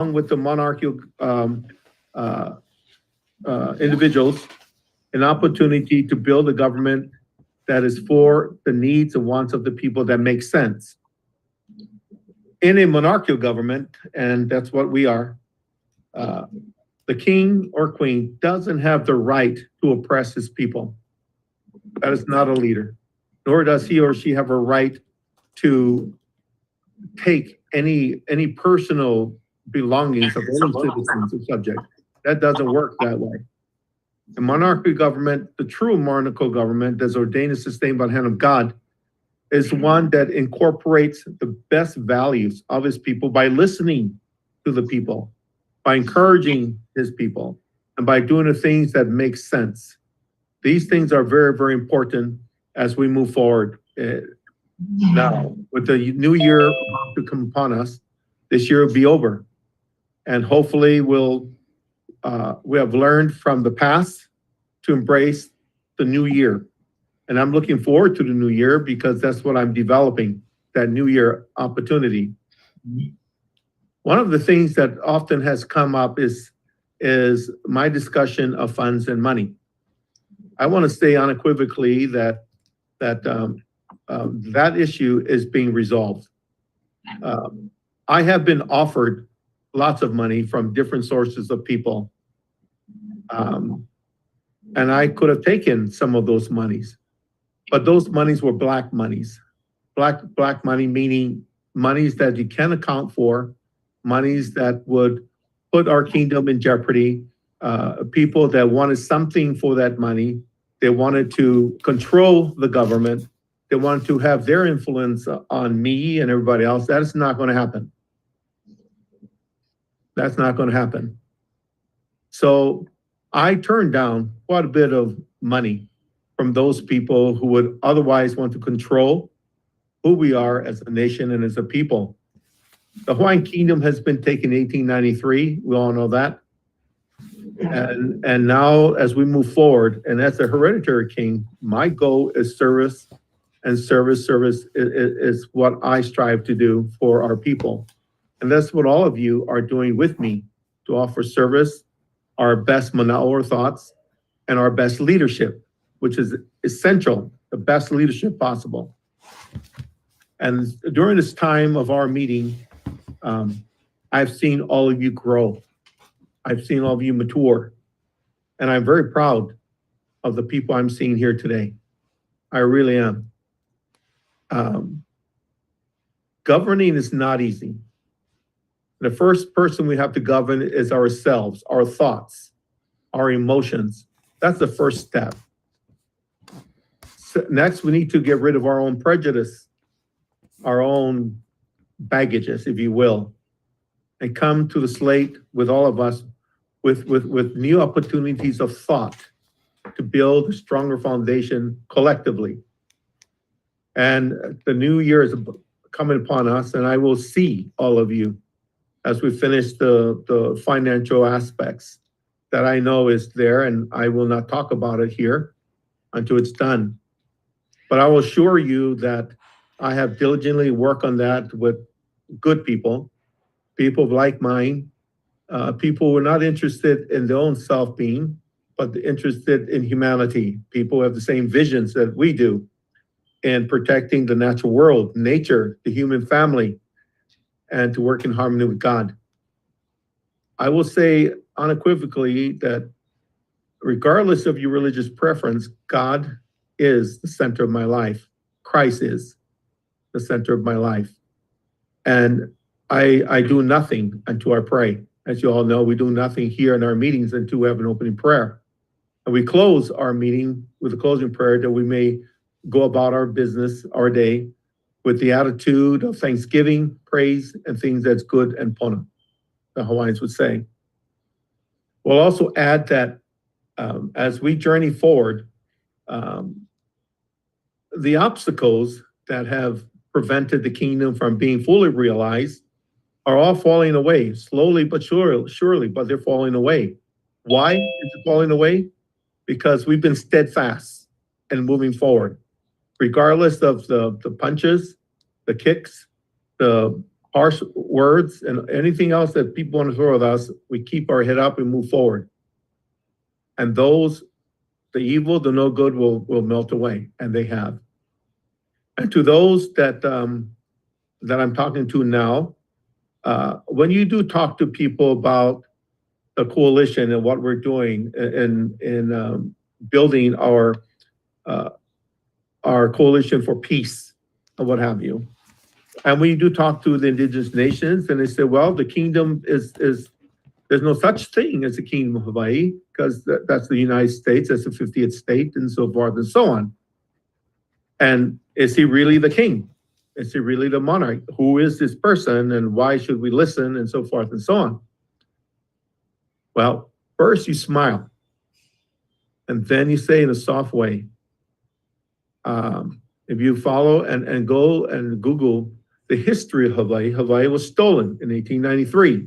with the monarchical uh, individuals an opportunity to build a government that is for the needs and wants of the people that makes sense. In a monarchical government, and that's what we are, uh, the king or queen doesn't have the right to oppress his people. That is not a leader, nor does he or she have a right to take any personal belongings of any citizens or subject. That doesn't work that way. The monarchical government, the true monarchical government that's ordained and sustained by the hand of God, is one that incorporates the best values of his people by listening to the people, by encouraging his people, and by doing the things that make sense. These things are very, very important as we move forward. Now, with the new year about to come upon us, this year will be over. And hopefully we have learned from the past to embrace the new year. And I'm looking forward to the new year because that's what I'm developing, that new year opportunity. One of the things that often has come up is my discussion of funds and money. I want to say unequivocally that that issue is being resolved. I have been offered lots of money from different sources of people. And I could have taken some of those monies, but those monies were black monies. Black money meaning monies that you can't account for, monies that would put our kingdom in jeopardy, people that wanted something for that money. They wanted to control the government. They wanted to have their influence on me and everybody else. That is not going to happen. That's not going to happen. So I turned down quite a bit of money from those people who would otherwise want to control who we are as a nation and as a people. The Hawaiian Kingdom has been taken in 1893. We all know that. And now as we move forward, and as a hereditary king, my goal is service, and service is what I strive to do for our people. And that's what all of you are doing with me, to offer service, our best mana'o thoughts, and our best leadership, which is essential, the best leadership possible. And during this time of our meeting, I've seen all of you grow. I've seen all of you mature. And I'm very proud of the people I'm seeing here today. I really am. Governing is not easy. The first person we have to govern is ourselves, our thoughts, our emotions. That's the first step. So next, we need to get rid of our own prejudice, our own baggages, if you will, and come to the slate with all of us with new opportunities of thought to build a stronger foundation collectively. And the new year is coming upon us, and I will see all of you as we finish the financial aspects that I know is there, and I will not talk about it here until it's done. But I will assure you that I have diligently worked on that with good people, people like mine, people who are not interested in their own self-being, but interested in humanity. People who have the same visions that we do in protecting the natural world, nature, the human family, and to work in harmony with God. I will say unequivocally that regardless of your religious preference, God is the center of my life. Christ is the center of my life. And I do nothing until I pray. As you all know, we do nothing here in our meetings until we have an opening prayer. And we close our meeting with a closing prayer that we may go about our business, our day, with the attitude of thanksgiving, praise, and things that's good and pona, the Hawaiians would say. We'll also add that as we journey forward, the obstacles that have prevented the kingdom from being fully realized are all falling away, slowly but surely, but they're falling away. Why is it falling away? Because we've been steadfast and moving forward. Regardless of the punches, the kicks, the harsh words and anything else that people want to throw at us, we keep our head up and move forward. And those, the evil, the no good will melt away, and they have. And to those that that I'm talking to now, when you do talk to people about the coalition and what we're doing in building our coalition for peace and what have you, and when you do talk to the indigenous nations, and they say, well, the kingdom is there's no such thing as the kingdom of Hawaii, because that's the United States, that's the 50th state, and so forth and so on. And is he really the king? Is he really the monarch? Who is this person, and why should we listen, and so forth and so on? Well, first you smile, and then you say in a soft way, if you follow and go and Google the history of Hawaii, Hawaii was stolen in 1893.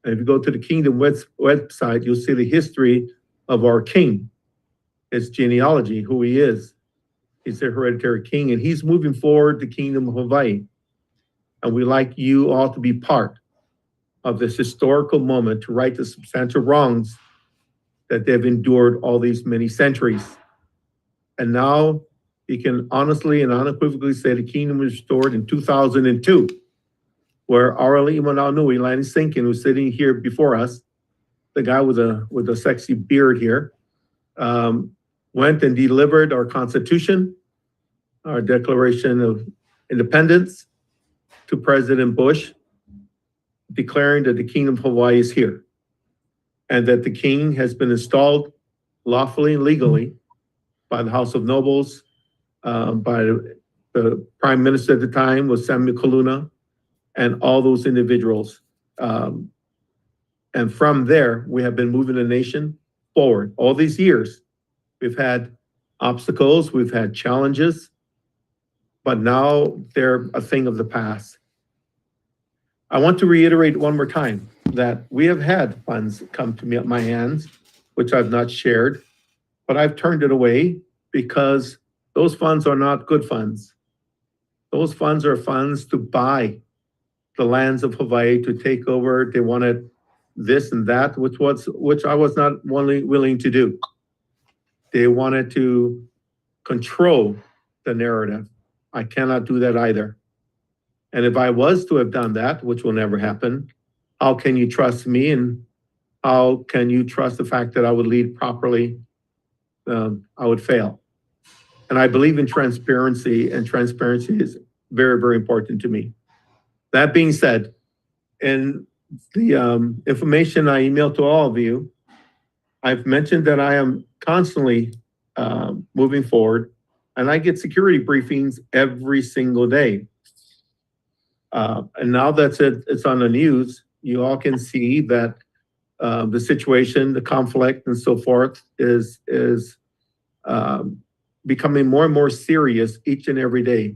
And if you go to the Kingdom website, you'll see the history of our king, his genealogy, who he is. He's the hereditary king, and he's moving forward the Kingdom of Hawaii. And we like you all to be part of this historical moment to right the substantial wrongs that they've endured all these many centuries. And now he can honestly and unequivocally say the kingdom was restored in 2002, where Arali Imananui, Lani Sinkin, who's sitting here before us, the guy with a sexy beard here, went and delivered our Constitution, our Declaration of Independence, to President Bush, declaring that the Kingdom of Hawaii is here, and that the king has been installed lawfully and legally by the House of Nobles, by the Prime Minister at the time was Samuel Kaluna, and all those individuals. And from there, we have been moving the nation forward. All these years, we've had obstacles, we've had challenges, but now they're a thing of the past. I want to reiterate one more time that we have had funds come to me at my hands, which I've not shared, but I've turned it away because those funds are not good funds. Those funds are funds to buy the lands of Hawaii, to take over. They wanted this and that, which I was not willing to do. They wanted to control the narrative. I cannot do that either. And if I was to have done that, which will never happen, how can you trust me, and how can you trust the fact that I would lead properly? I would fail. And I believe in transparency, and transparency is very, very important to me. That being said, in the information I emailed to all of you, I've mentioned that I am constantly moving forward, and I get security briefings every single day. And now that it's on the news, you all can see that the situation, the conflict, and so forth is becoming more and more serious each and every day.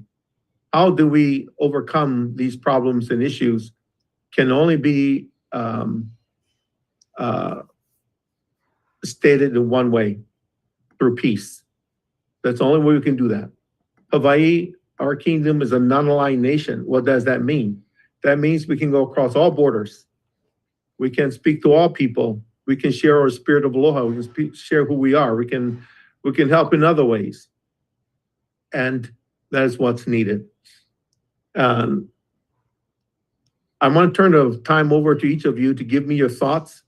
How do we overcome these problems and issues can only be stated in one way: through peace. That's the only way we can do that. Hawaii, our kingdom, is a non-aligned nation. What does that mean? That means we can go across all borders. We can speak to all people. We can share our spirit of aloha. We can share who we are. We can help in other ways. And that is what's needed. I want to turn the time over to each of you to give me your thoughts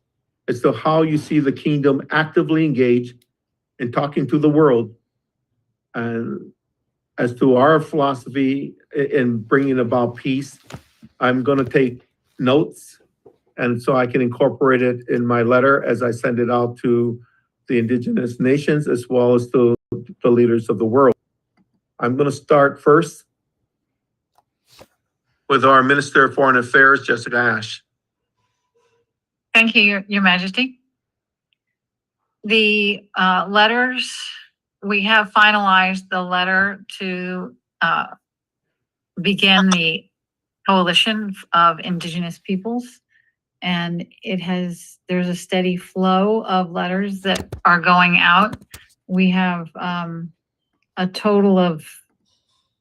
as to how you see the kingdom actively engaged in talking to the world, and as to our philosophy in bringing about peace. I'm going to take notes, and so I can incorporate it in my letter as I send it out to the indigenous nations as well as to the leaders of the world. I'm going to start first with our Minister of Foreign Affairs, Jessica Ash. Thank you, Your Majesty. The letters, we have finalized the letter to begin the coalition of indigenous peoples. And there's a steady flow of letters that are going out. We have a total of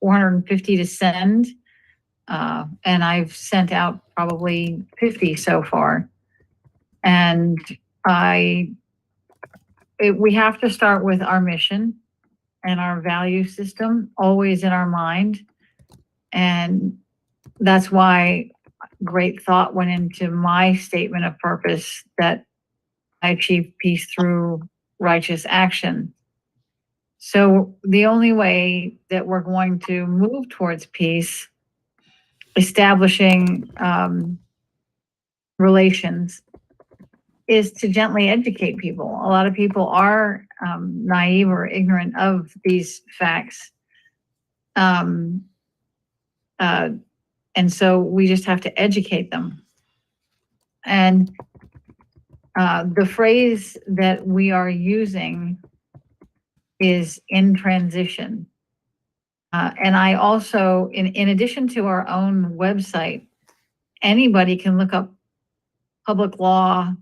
450 to send. And I've sent out probably 50 so far. And we have to start with our mission and our value system always in our mind. And that's why great thought went into my statement of purpose that I achieve peace through righteous action. So the only way that we're going to move towards peace, establishing relations, is to gently educate people. A lot of people are naive or ignorant of these facts. And so we just have to educate them. And the phrase that we are using is in transition. And I also, in addition to our own website, anybody can look up Public Law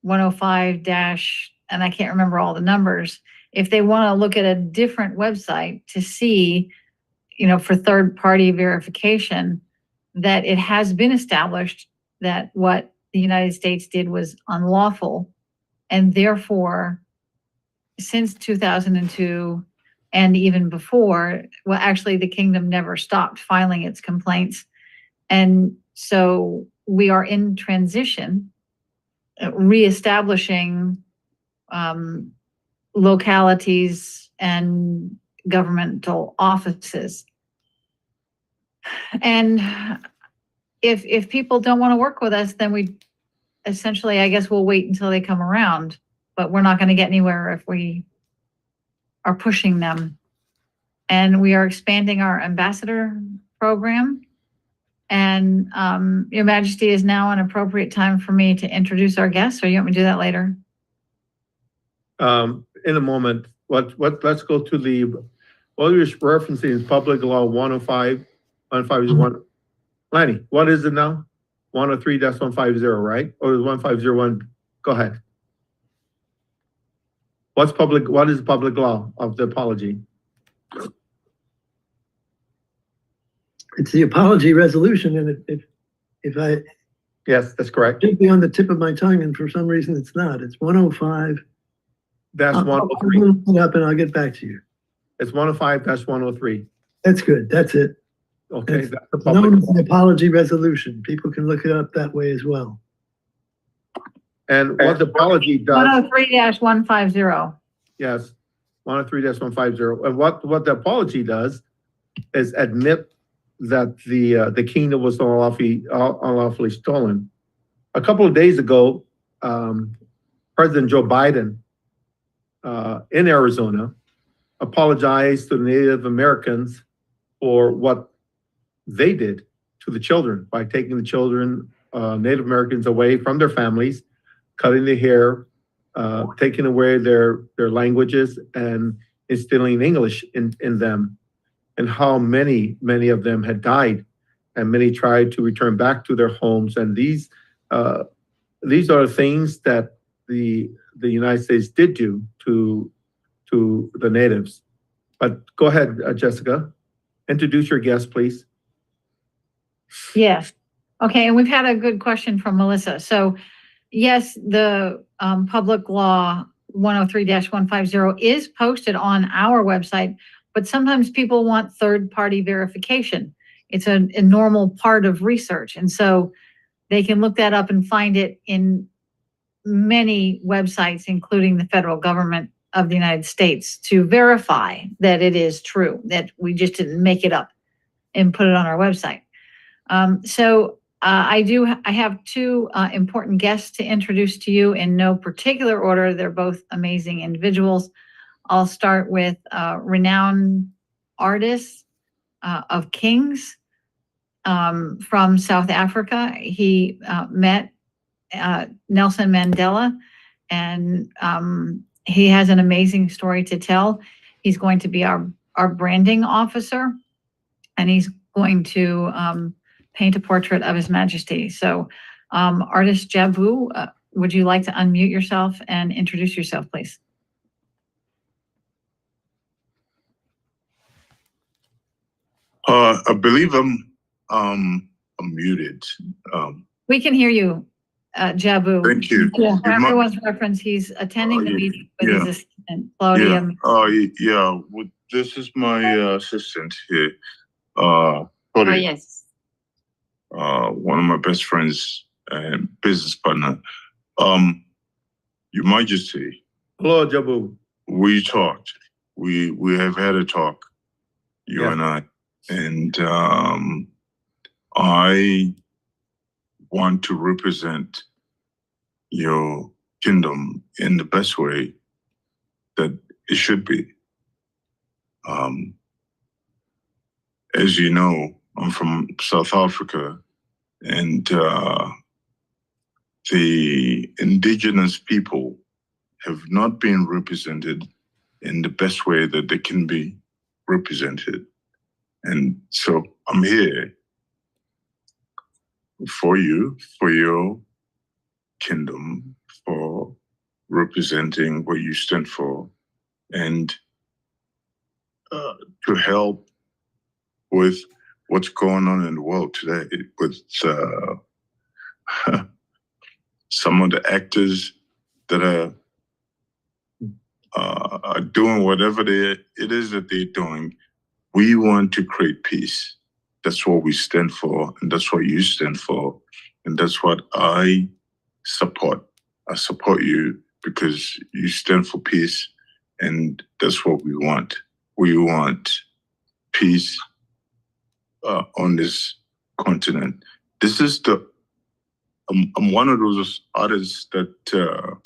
105 dash, and I can't remember all the numbers, if they want to look at a different website to see, for third-party verification, that it has been established that what the United States did was unlawful, and therefore, since 2002 and even before, well, actually, the kingdom never stopped filing its complaints. And so we are in transition, reestablishing localities and governmental offices. And if people don't want to work with us, then we essentially, I guess, we'll wait until they come around. But we're not going to get anywhere if we are pushing them. And we are expanding our ambassador program. And Your Majesty, is now an appropriate time for me to introduce our guests, or you want me to do that later? In a moment, let's go to the, what you're referencing is Public Law 105, 151. Lanny, what is it now? 103-150, right? Or is 1501? Go ahead. What is public law of the apology? It's the apology resolution, and if I Yes, that's correct. should be on the tip of my tongue, and for some reason it's not. It's 105. That's I'll 103. look it up and I'll get back to you. It's 105-103. That's good. That's it. Okay. It's That's the known public. as the apology resolution. People can look it up that way as well. And what the apology does, 103-150. yes, 103-150. And what the apology does is admit that the kingdom was unlawfully stolen. A couple of days ago, President Joe Biden in Arizona apologized to the Native Americans for what they did to the children by taking the children, Native Americans, away from their families, cutting their hair, taking away their languages, and instilling English in them, and how many of them had died, and many tried to return back to their homes. And these are the things that the United States did do to the natives. But go ahead, Jessica. Introduce your guest, please. Yes. Okay, and we've had a good question from Melissa. So yes, the Public Law 103-150 is posted on our website, but sometimes people want third-party verification. It's a normal part of research. And so they can look that up and find it in many websites, including the federal government of the United States, to verify that it is true, that we just didn't make it up and put it on our website. I have two important guests to introduce to you in no particular order. They're both amazing individuals. I'll start with renowned artist of Kings from South Africa. He met Nelson Mandela, and he has an amazing story to tell. He's going to be our branding officer, and he's going to paint a portrait of His Majesty. So, artist Jabu, would you like to unmute yourself and introduce yourself, please? I believe I'm I'm muted. We can hear you, Jabu. Thank you. For You might- everyone's reference, he's attending the yeah, meeting with his yeah. assistant, Claudia. Yeah. Well, this is my assistant here. Oh, Claudia, yes. one of my best friends and business partner. Your Majesty, Hello, Jabu. we talked. We have had a talk, you Yeah. and I, and I want to represent your kingdom in the best way that it should be. As you know, I'm from South Africa, and the indigenous people have not been represented in the best way that they can be represented. And so I'm here for you, for your kingdom, for representing what you stand for, and to help with what's going on in the world today with some of the actors that are doing whatever it is that they're doing. We want to create peace. That's what we stand for, and that's what you stand for, and that's what I support. I support you because you stand for peace, and that's what we want. We want peace on this continent. This is I'm one of those artists that the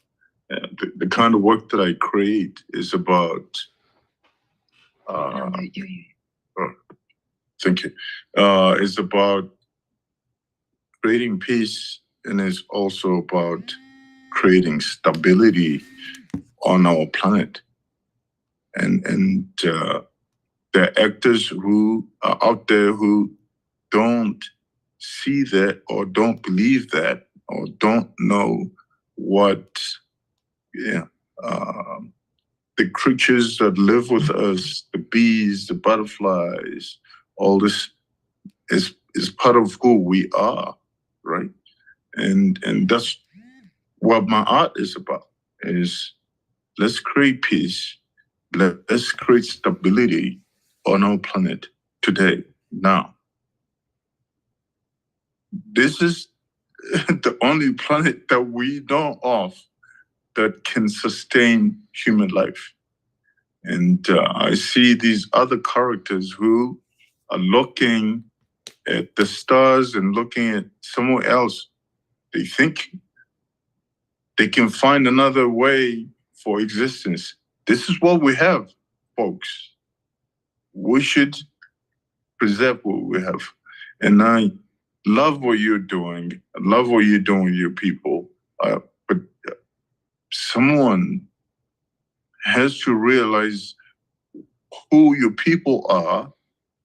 kind of work that I create is about. Thank you. It's about creating peace, and it's also about creating stability on our planet. And there are actors who are out there who don't see that, or don't believe that, or don't know what the creatures that live with us, the bees, the butterflies, all this is part of who we are, right? And that's what my art is about, is let's create peace, let's create stability on our planet today, now. This is the only planet that we know of that can sustain human life. And I see these other characters who are looking at the stars and looking at somewhere else. They think they can find another way for existence. This is what we have, folks. We should preserve what we have. And I love what you're doing. I love what you're doing with your people. But someone has to realize who your people are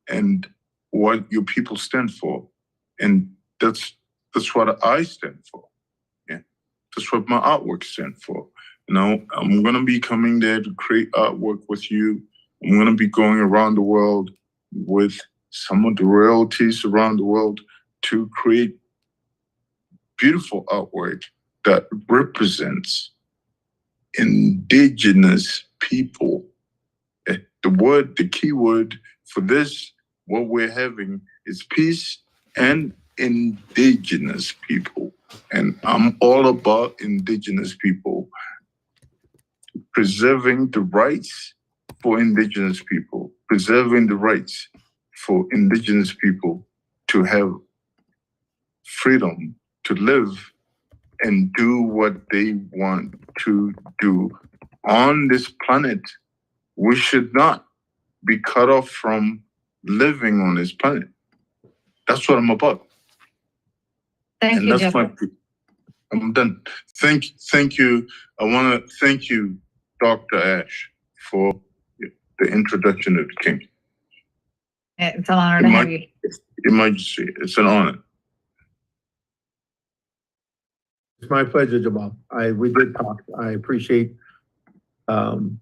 and what your people stand for. And that's what I stand for. Yeah. That's what my artwork stands for. Now, I'm gonna be coming there to create artwork with you. I'm gonna be going around the world with some of the royalties around the world to create beautiful artwork that represents indigenous people. The key word for this, what we're having, is peace and indigenous people. And I'm all about indigenous people, preserving the rights for indigenous people, preserving the rights for indigenous people to have freedom to live and do what they want to do on this planet. We should not be cut off from living on this planet. That's what I'm about. Thank And you, that's Jeff. I'm done. Thank you. I want to thank you, Dr. Ash, for the introduction of the king. It's an honor to have you. Your Majesty, it's an honor. It's my pleasure, Jamal. We did talk. I appreciate. Do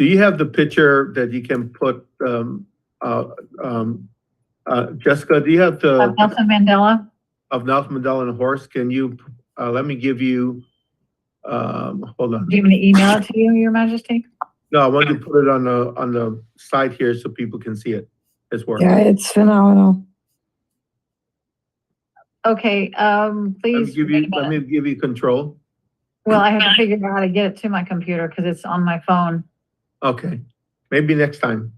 you have the picture that you can put Jessica, do you have the, Nelson Mandela? of Nelson Mandela and Horse? Can you, let me give you, hold on. Do you want me to email it to you, Your Majesty? No, I want you to put it on the side here so people can see it, his work. Yeah, it's phenomenal. Okay, Let me please. give wait a you, let minute. me give you control. Well, I have to figure out how to get it to my computer because it's on my phone. Okay, maybe next time.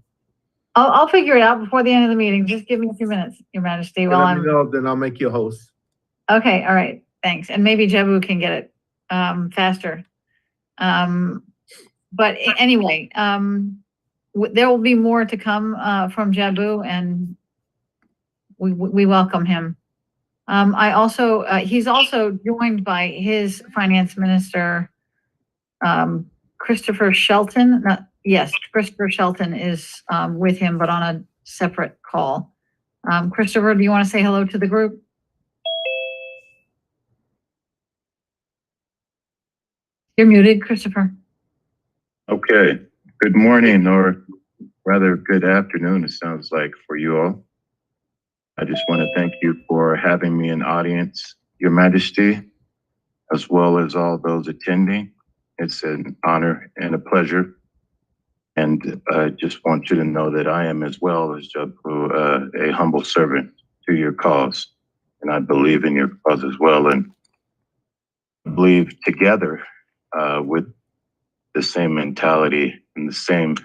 I'll figure it out before the end of the meeting. Just give me a few minutes, Your Majesty, while Let me I'm, know, then I'll make you a host. okay, all right, thanks. And maybe Jabu can get it, faster. But anyway, there will be more to come, from Jabu and we welcome him. I also, he's also joined by his finance minister, Christopher Shelton. Yes, Christopher Shelton is with him, but on a separate call. Christopher, do you want to say hello to the group? You're muted, Christopher. Okay, good morning, or rather good afternoon, it sounds like, for you all. I just want to thank you for having me in audience, Your Majesty, as well as all those attending. It's an honor and a pleasure. And I just want you to know that I am, as well as Jabu, a humble servant to your cause. And I believe in your cause as well. And I believe together with the same mentality and the same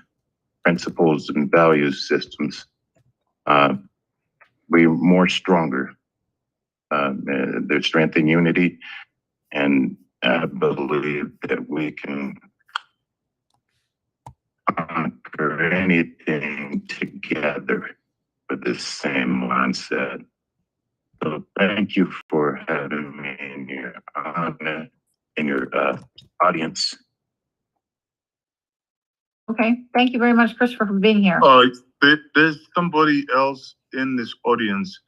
principles and values systems, we're more stronger. There's strength in unity, and I believe that we can conquer anything together with the same mindset. So thank you for having me in your honor, in your audience. Okay, thank you very much, Christopher, for being here. There's somebody else in this audience.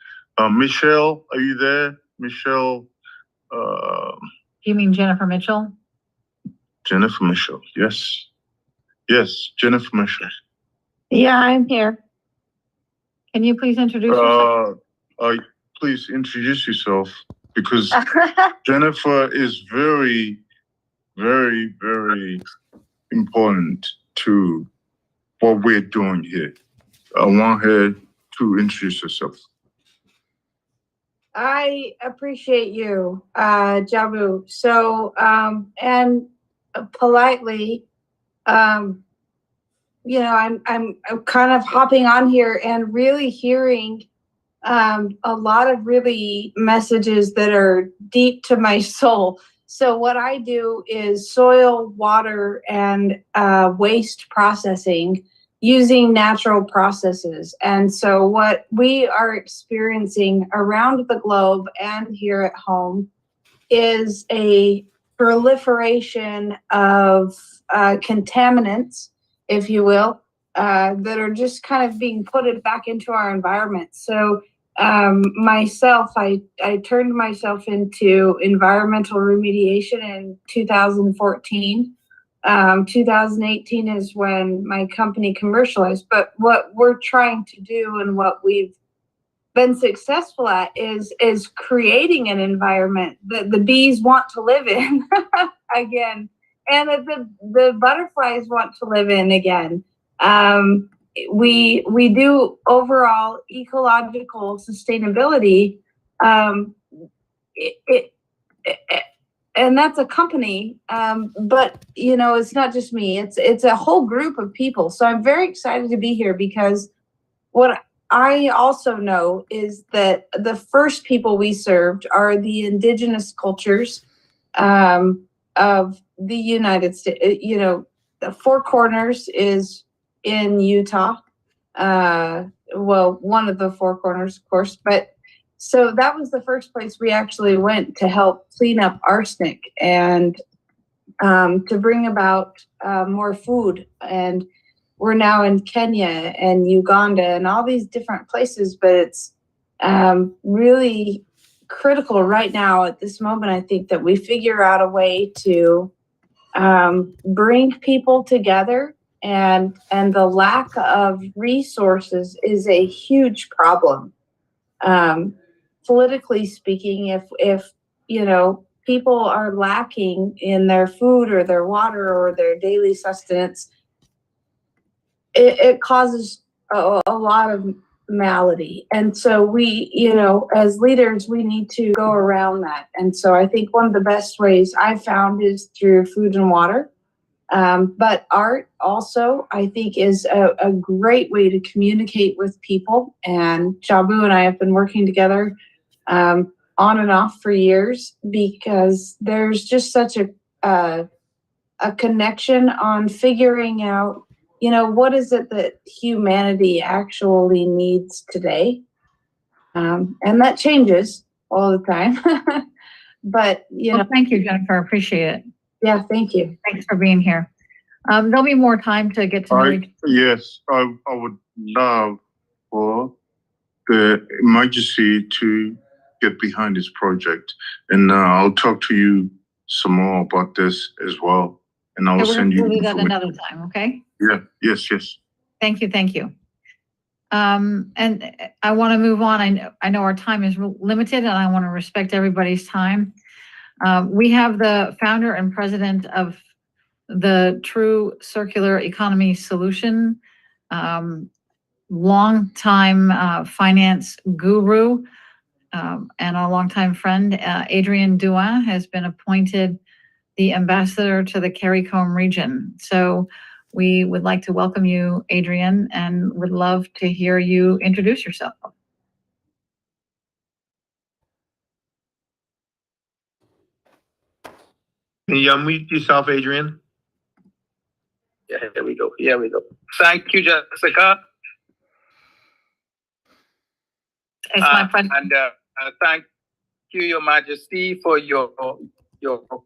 Michelle, are you there? Michelle, You mean Jennifer Mitchell? Jennifer Mitchell. Yes. Yes, Jennifer Mitchell. Yeah, I'm here. Can you please introduce yourself? Please introduce yourself, because Jennifer is very, very, very important to what we're doing here. I want her to introduce herself. I appreciate you, Jabu. So, and politely, you know, I'm kind of hopping on here and really hearing a lot of really messages that are deep to my soul. So what I do is soil, water, and waste processing using natural processes. And so what we are experiencing around the globe and here at home is a proliferation of contaminants, if you will, that are just kind of being put back into our environment. So myself, I turned myself into environmental remediation in 2014. 2018 is when my company commercialized. But what we're trying to do and what we've been successful at is creating an environment that the bees want to live in again, and that the butterflies want to live in again. We do overall ecological sustainability, and that's a company, but you know, it's not just me, it's a whole group of people. So I'm very excited to be here, because what I also know is that the first people we served are the indigenous cultures of the United States. You know, the Four Corners is in Utah. Well, one of the Four Corners, of course, but so that was the first place we actually went to help clean up arsenic and to bring about more food. And we're now in Kenya and Uganda and all these different places, but it's really critical right now at this moment, I think, that we figure out a way to bring people together and the lack of resources is a huge problem. Politically speaking, if you know, people are lacking in their food or their water or their daily sustenance, it causes a lot of malady. And so we, you know, as leaders, we need to go around that. And so I think one of the best ways I've found is through food and water. But art also, I think, is a great way to communicate with people. And Jabu and I have been working together on and off for years because there's just such a connection on figuring out, you know, what is it that humanity actually needs today? And that changes all the time. But, you know, Well, thank you, Jennifer. Appreciate it. yeah, thank you. Thanks for being here. There'll be more time to get to know each. Yes, I would love for the emergency to get behind this project. And I'll talk to you some more about this as well. And I'll We'll send you. do that information. another time, okay? Yeah, yes. Thank you, thank you. And I want to move on. I know our time is limited and I want to respect everybody's time. We have the founder and president of the True Circular Economy Solution, longtime finance guru, and a longtime friend, Adrian Douin, has been appointed the ambassador to the CARICOM region. So we would like to welcome you, Adrian, and would love to hear you introduce yourself. Can you unmute yourself, Adrian? Yeah, here we go. Here we go. Thank you, Jessica. It's my pleasure. And thank you, Your Majesty, for your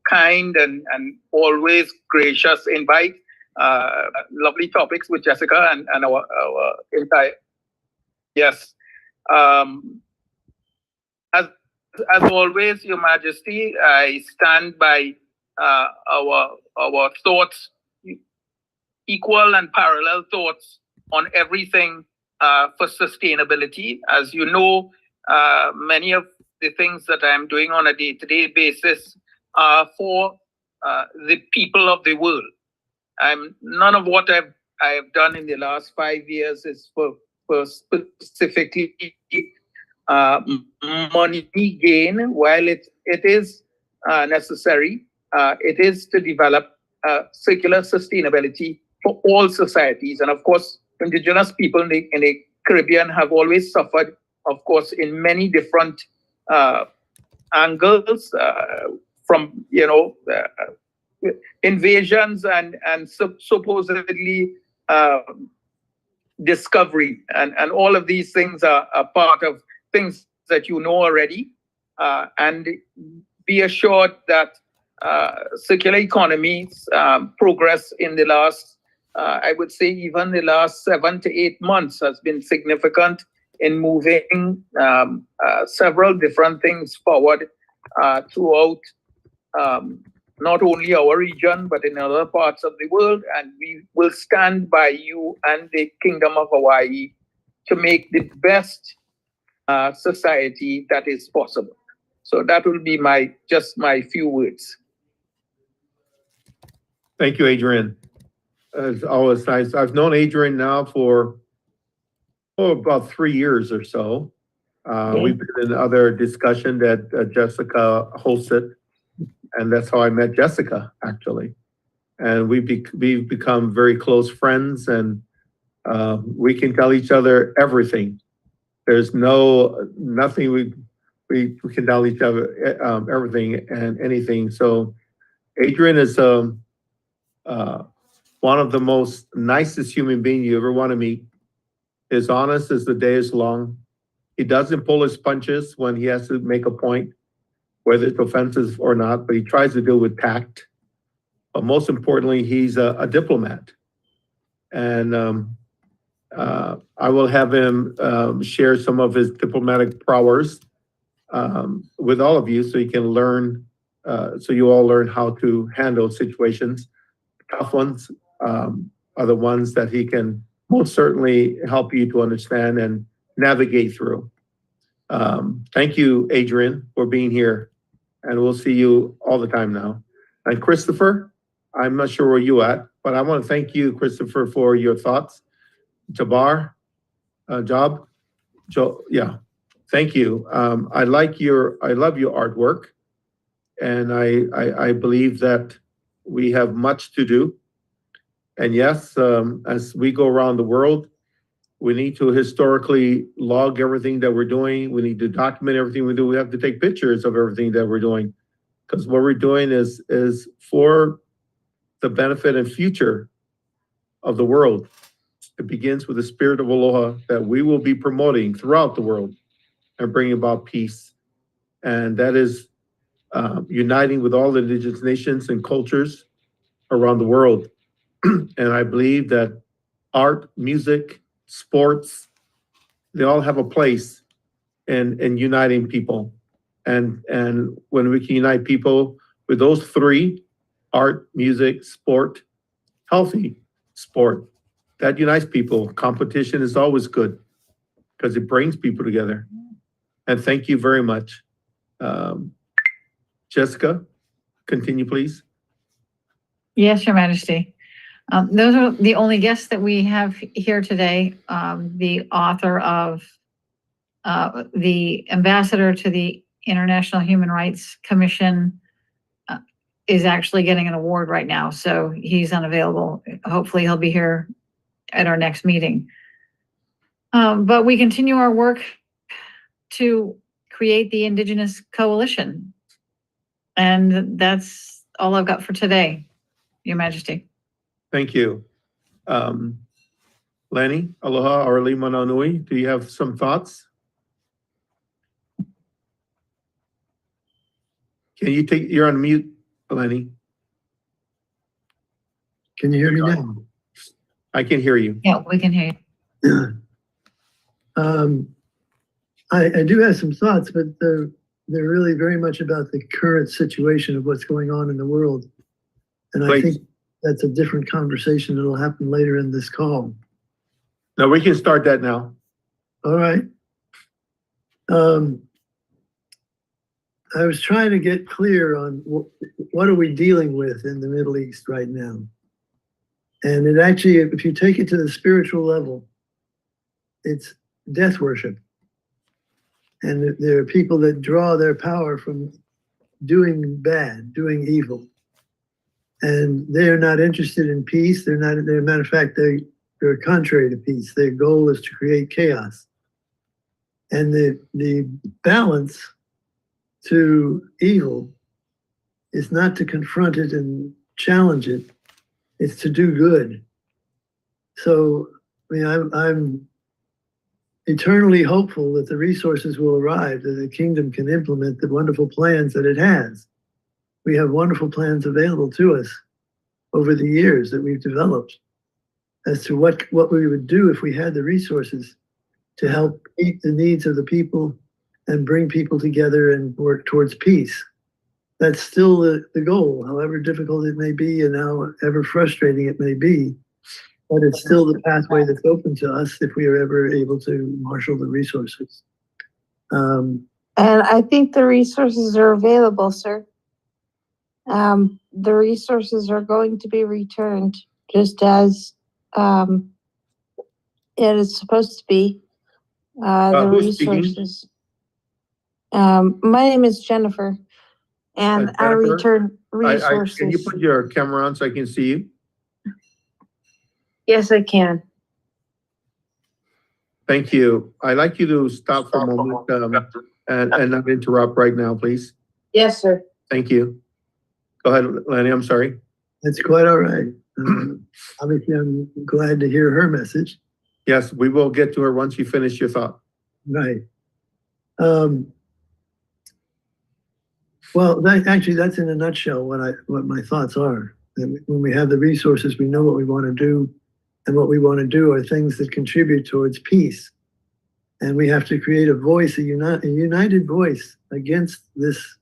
kind and always gracious invite. Lovely topics with Jessica and our entire. Yes. As always, Your Majesty, I stand by our thoughts, equal and parallel thoughts on everything for sustainability. As you know, many of the things that I'm doing on a day-to-day basis are for the people of the world. None of what I've done in the last 5 years is for specifically money gain. While it is necessary, it is to develop circular sustainability for all societies. And of course, indigenous people in the Caribbean have always suffered, of course, in many different angles, from, you know, invasions and supposedly discovery. And all of these things are part of things that you know already. And be assured that circular economies progress in the last, I would say even the last 7 to 8 months has been significant in moving several different things forward throughout not only our region, but in other parts of the world. And we will stand by you and the Kingdom of Hawaii to make the best society that is possible. So that will be just my few words. Thank you, Adrian. It's always nice. I've known Adrian now for about 3 years or so. We've been in other discussion that Jessica hosted, and that's how I met Jessica, actually. And we've become very close friends, and we can tell each other everything. There's nothing we can tell each other everything and anything. So Adrian is one of the most nicest human being you ever want to meet. Is honest as the day is long. He doesn't pull his punches when he has to make a point, whether it's offensive or not, but he tries to deal with tact. But most importantly, he's a diplomat. And I will have him share some of his diplomatic prowess with all of you so you can learn, so you all learn how to handle situations, tough ones, are the ones that he can most certainly help you to understand and navigate through. Thank you, Adrian, for being here, and we'll see you all the time now. And Christopher, I'm not sure where you at, but I want to thank you, Christopher, for your thoughts. Joe, yeah, thank you. I love your artwork, and I believe that we have much to do. And yes, as we go around the world, we need to historically log everything that we're doing. We need to document everything we do. We have to take pictures of everything that we're doing, because what we're doing is for the benefit and future of the world. It begins with the spirit of aloha that we will be promoting throughout the world and bringing about peace. And that is uniting with all the indigenous nations and cultures around the world. And I believe that art, music, sports, they all have a place in uniting people. And when we can unite people with those three, art, music, sport, healthy sport, that unites people. Competition is always good because it brings people together. And thank you very much. Jessica, continue, please. Yes, Your Majesty. Those are the only guests that we have here today. The author of the ambassador to the International Human Rights Commission is actually getting an award right now, so he's unavailable. Hopefully he'll be here at our next meeting. But we continue our work to create the Indigenous Coalition. And that's all I've got for today, Your Majesty. Thank you. Lenny, aloha, or Limana Nui, do you have some thoughts? You're on mute, Lenny. Can you hear me now? I can hear you. Yeah, we can hear you. I do have some thoughts, but they're really very much about the current situation of what's going on in the world. And I Please. think that's a different conversation that'll happen later in this call. No, we can start that now. All right. I was trying to get clear on what are we dealing with in the Middle East right now. And it actually, if you take it to the spiritual level, it's death worship. And there are people that draw their power from doing bad, doing evil. And they are not interested in peace. They're not, as a matter of fact, they're contrary to peace. Their goal is to create chaos. And the balance to evil is not to confront it and challenge it. It's to do good. So, I mean, I'm eternally hopeful that the resources will arrive, that the kingdom can implement the wonderful plans that it has. We have wonderful plans available to us over the years that we've developed as to what we would do if we had the resources to help meet the needs of the people and bring people together and work towards peace. That's still the goal, however difficult it may be and however frustrating it may be, but it's still the pathway that's open to us if we are ever able to marshal the resources. And I think the resources are available, sir. The resources are going to be returned just as it is supposed to be. The Who's speaking? resources. My name is Jennifer, and I Jennifer, return resources. Can you put your camera on so I can see you? Yes, I can. Thank you. I'd like you to stop for a moment and not interrupt right now, please. Yes, sir. Thank you. Go ahead, Lenny, I'm sorry. That's quite all right. Obviously, I'm glad to hear her message. Yes, we will get to her once you finish your thought. Right. Well, that's in a nutshell what my thoughts are. And when we have the resources, we know what we want to do, and what we want to do are things that contribute towards peace. And we have to create a voice, a united voice against this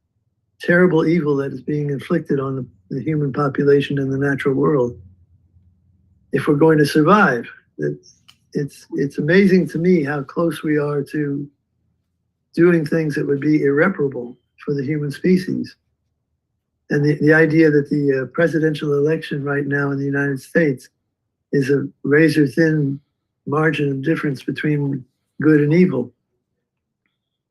terrible evil that is being inflicted on the human population and the natural world. if we're going to survive. It's amazing to me how close we are to doing things that would be irreparable for the human species. And the idea that the presidential election right now in the United States is a razor thin margin of difference between good and evil.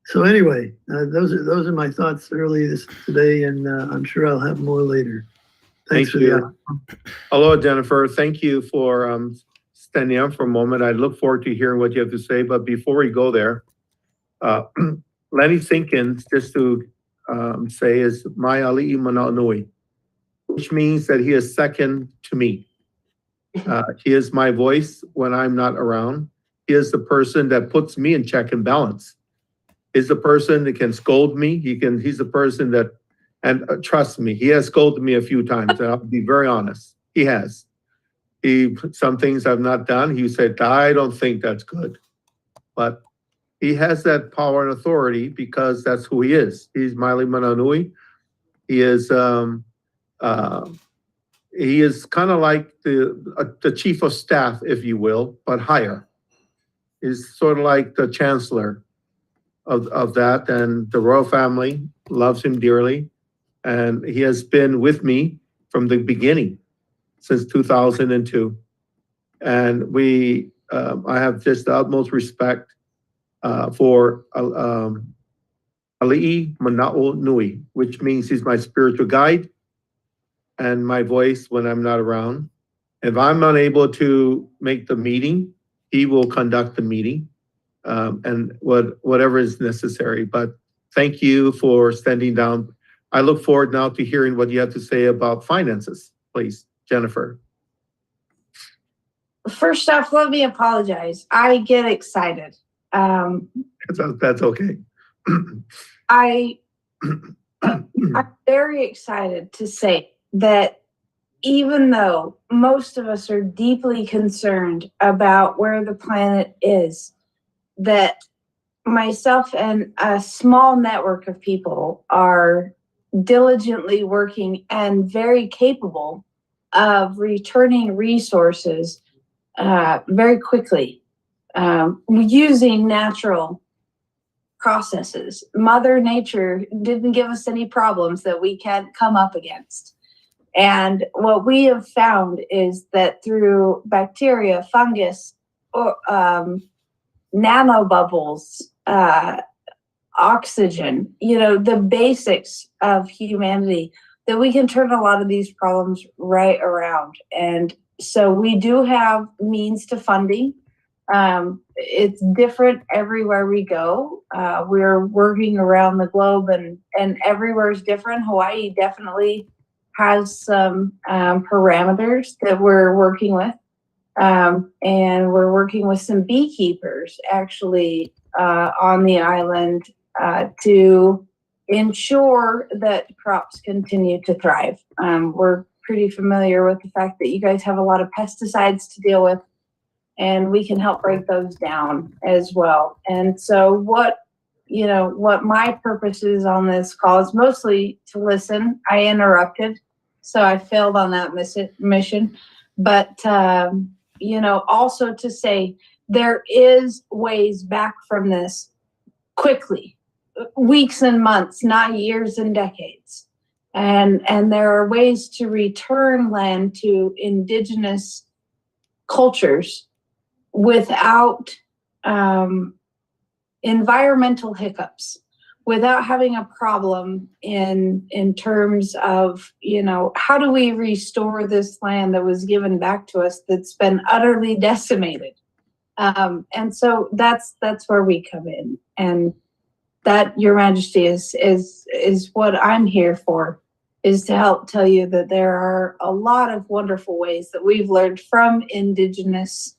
So anyway, those are my thoughts early today, and I'm sure I'll have more later. Thanks Thank for you. Hello, Jennifer. Thank you for standing up for a moment. I look forward to hearing what you have to say. But before we go there, Lenny Sinkins, just to say, is my ali'i manaʻonui, which means that he is second to me. He is my voice when I'm not around. He is the person that puts me in check and balance. He's the person that can scold me. He's the person that, and trust me, he has scolded me a few times, and I'll be very honest. He has. Some things I've not done, he said, I don't think that's good. But he has that power and authority because that's who he is. He's Maile Manaʻonui. He is kind of like the chief of staff, if you will, but higher. He's sort of like the chancellor of that, and the royal family loves him dearly. And he has been with me from the beginning, since 2002. And I have just the utmost respect for ali'i manaʻonui, which means he's my spiritual guide and my voice when I'm not around. If I'm unable to make the meeting, he will conduct the meeting, and whatever is necessary. But thank you for standing down. I look forward now to hearing what you have to say about finances, please, Jennifer. First off, let me apologize. I get excited. That's okay. I'm very excited to say that even though most of us are deeply concerned about where the planet is, that myself and a small network of people are diligently working and very capable of returning resources very quickly, using natural processes. Mother Nature didn't give us any problems that we can't come up against. And what we have found is that through bacteria, fungus, or nanobubbles, oxygen, the basics of humanity, that we can turn a lot of these problems right around. And so we do have means to funding. It's different everywhere we go. We're working around the globe, and everywhere is different. Hawaii definitely has some parameters that we're working with. And we're working with some beekeepers actually on the island to ensure that crops continue to thrive. We're pretty familiar with the fact that you guys have a lot of pesticides to deal with, and we can help break those down as well. And so what my purpose is on this call is mostly to listen. I interrupted, so I failed on that mission. But, also to say there is ways back from this quickly, weeks and months, not years and decades. And there are ways to return land to indigenous cultures without environmental hiccups, without having a problem in terms of, how do we restore this land that was given back to us that's been utterly decimated? And so that's where we come in, and that, Your Majesty, is what I'm here for, is to help tell you that there are a lot of wonderful ways that we've learned from indigenous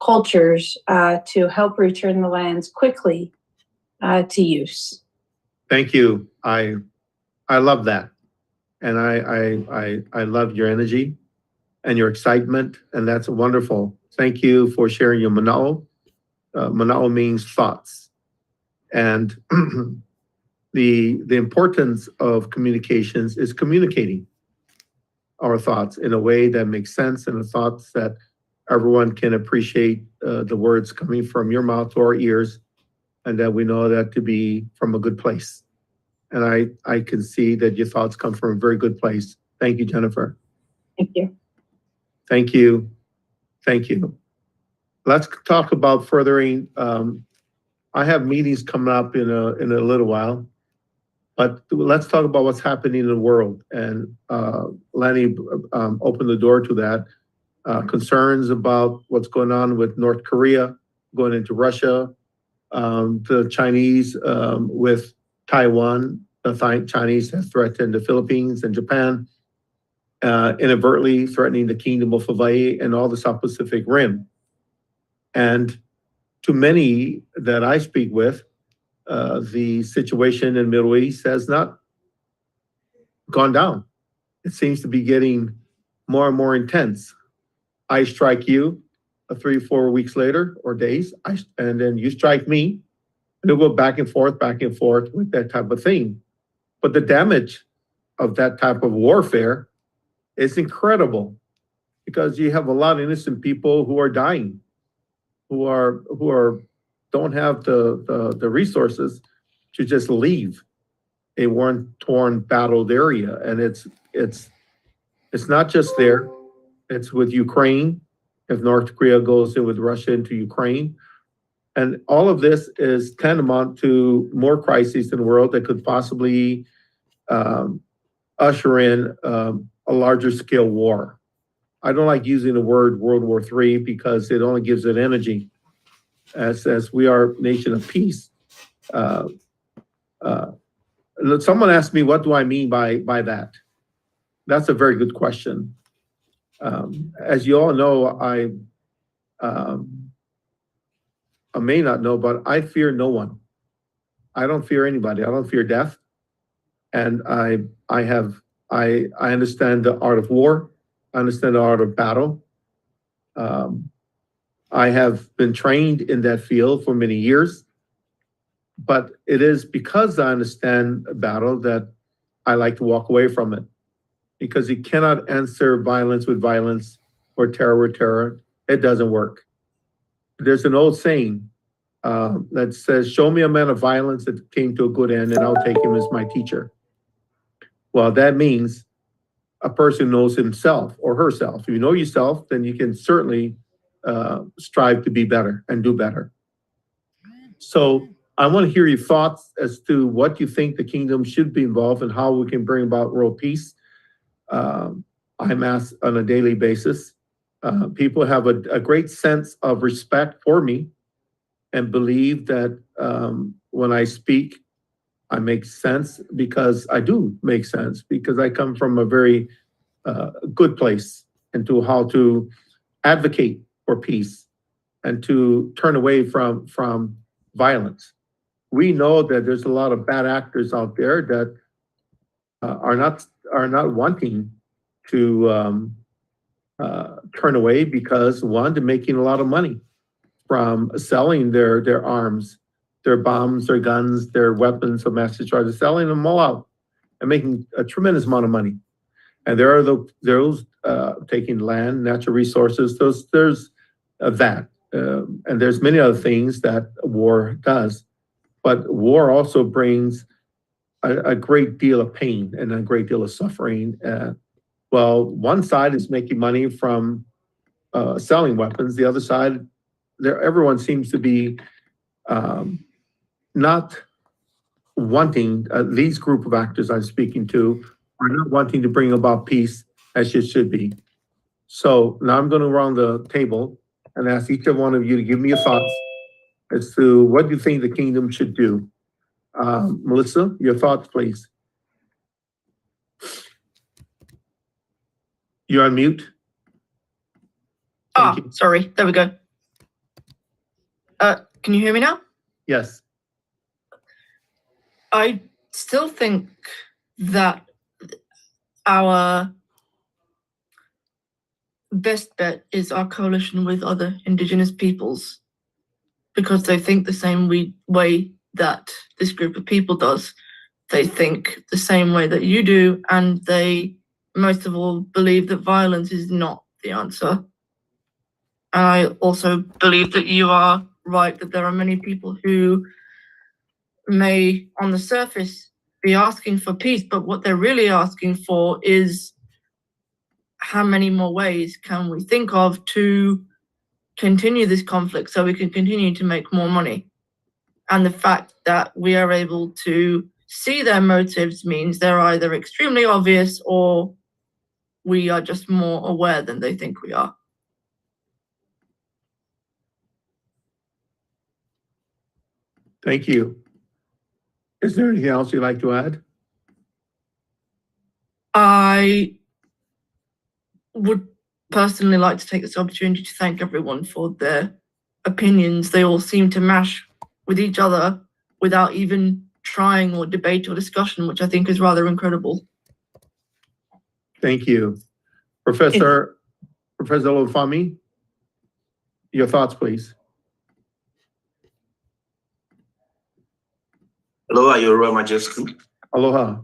cultures to help return the lands quickly to use. Thank you. I love that. And I love your energy and your excitement, and that's wonderful. Thank you for sharing your mana'o. Mana'o means thoughts. And the importance of communications is communicating our thoughts in a way that makes sense, and the thoughts that everyone can appreciate the words coming from your mouth to our ears, and that we know that to be from a good place. And I can see that your thoughts come from a very good place. Thank you, Jennifer. Thank you. Thank you. Thank you. Let's talk about furthering. I have meetings coming up in a little while, but let's talk about what's happening in the world. And Lenny opened the door to that. Concerns about what's going on with North Korea, going into Russia, the Chinese with Taiwan. The Chinese have threatened the Philippines and Japan, inadvertently threatening the Kingdom of Hawaii and all the South Pacific Rim. And to many that I speak with, the situation in the Middle East has not gone down. It seems to be getting more and more intense. I strike you 3 or 4 weeks later or days, and then you strike me, and it'll go back and forth with that type of thing. But the damage of that type of warfare is incredible, because you have a lot of innocent people who are dying, who don't have the resources to just leave a war-torn, battled area. And it's not just there. It's with Ukraine. If North Korea goes in with Russia into Ukraine, and all of this is tantamount to more crises in the world that could possibly usher in a larger scale war. I don't like using the word World War III because it only gives it energy. As we are a nation of peace. Someone asked me, what do I mean by that? That's a very good question. As you all know, I may not know, but I fear no one. I don't fear anybody. I don't fear death. And I understand the art of war. I understand the art of battle. I have been trained in that field for many years, but it is because I understand battle that I like to walk away from it, because you cannot answer violence with violence or terror with terror. It doesn't work. There's an old saying that says, show me a man of violence that came to a good end and I'll take him as my teacher. Well, that means a person knows himself or herself. If you know yourself, then you can certainly strive to be better and do better. So I want to hear your thoughts as to what you think the kingdom should be involved and how we can bring about world peace. I'm asked on a daily basis. People have a great sense of respect for me and believe that when I speak, I make sense, because I do make sense, because I come from a very good place into how to advocate for peace and to turn away from violence. We know that there's a lot of bad actors out there that are not wanting to turn away because, one, they're making a lot of money from selling their arms, their bombs, their guns, their weapons of mass destruction. They're selling them all out and making a tremendous amount of money. And there are those taking land, natural resources. There's that. And there's many other things that war does. But war also brings a great deal of pain and a great deal of suffering. Well, one side is making money from selling weapons. The other side, everyone seems to be not wanting, these group of actors I'm speaking to are not wanting to bring about peace as it should be. So now I'm going to round the table and ask each of one of you to give me your thoughts as to what you think the kingdom should do. Melissa, your thoughts, please. You're on mute. Thank you. Sorry. There we go. Can you hear me now? Yes. I still think that our best bet is our coalition with other indigenous peoples, because they think the same way that this group of people does. They think the same way that you do, and they most of all believe that violence is not the answer. And I also believe that you are right, that there are many people who may, on the surface, be asking for peace, but what they're really asking for is how many more ways can we think of to continue this conflict so we can continue to make more money. And the fact that we are able to see their motives means they're either extremely obvious or we are just more aware than they think we are. Thank you. Is there anything else you'd like to add? I would personally like to take this opportunity to thank everyone for their opinions. They all seem to mash with each other without even trying or debate or discussion, which I think is rather incredible. Thank you. Professor Olufami, your thoughts, please. Hello, Your Majesty. Aloha.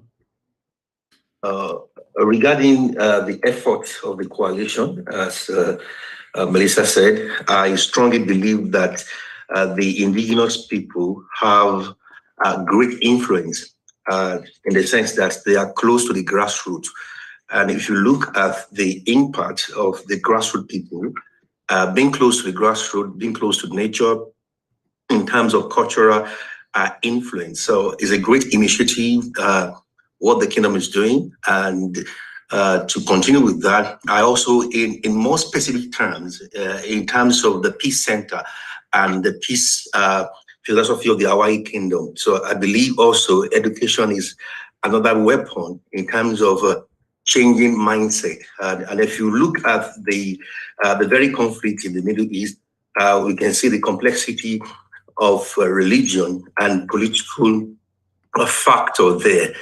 Regarding the efforts of the coalition, as Melissa said, I strongly believe that the indigenous people have great influence in the sense that they are close to the grassroots. And if you look at the impact of the grassroots people, being close to the grassroots, being close to nature in terms of cultural influence. So it's a great initiative, what the kingdom is doing. And to continue with that, I also, in more specific terms, in terms of the Peace Center and the peace philosophy of the Hawaii Kingdom. So I believe also education is another weapon in terms of changing mindset. And if you look at the very conflict in the Middle East, we can see the complexity of religion and political factor there.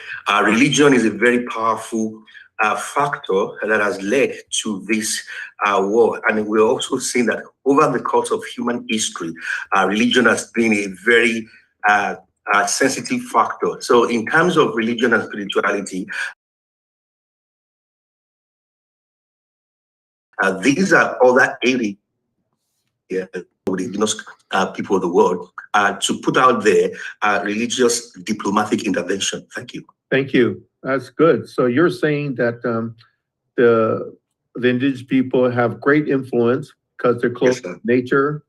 Religion is a very powerful factor that has led to this war. And we're also seeing that over the course of human history, religion has been a very sensitive factor. So in terms of religion and spirituality, these are other areas with the indigenous people of the world to put out there religious diplomatic intervention. Thank you. Thank you. That's good. So you're saying that the indigenous people have great influence because they're close to nature,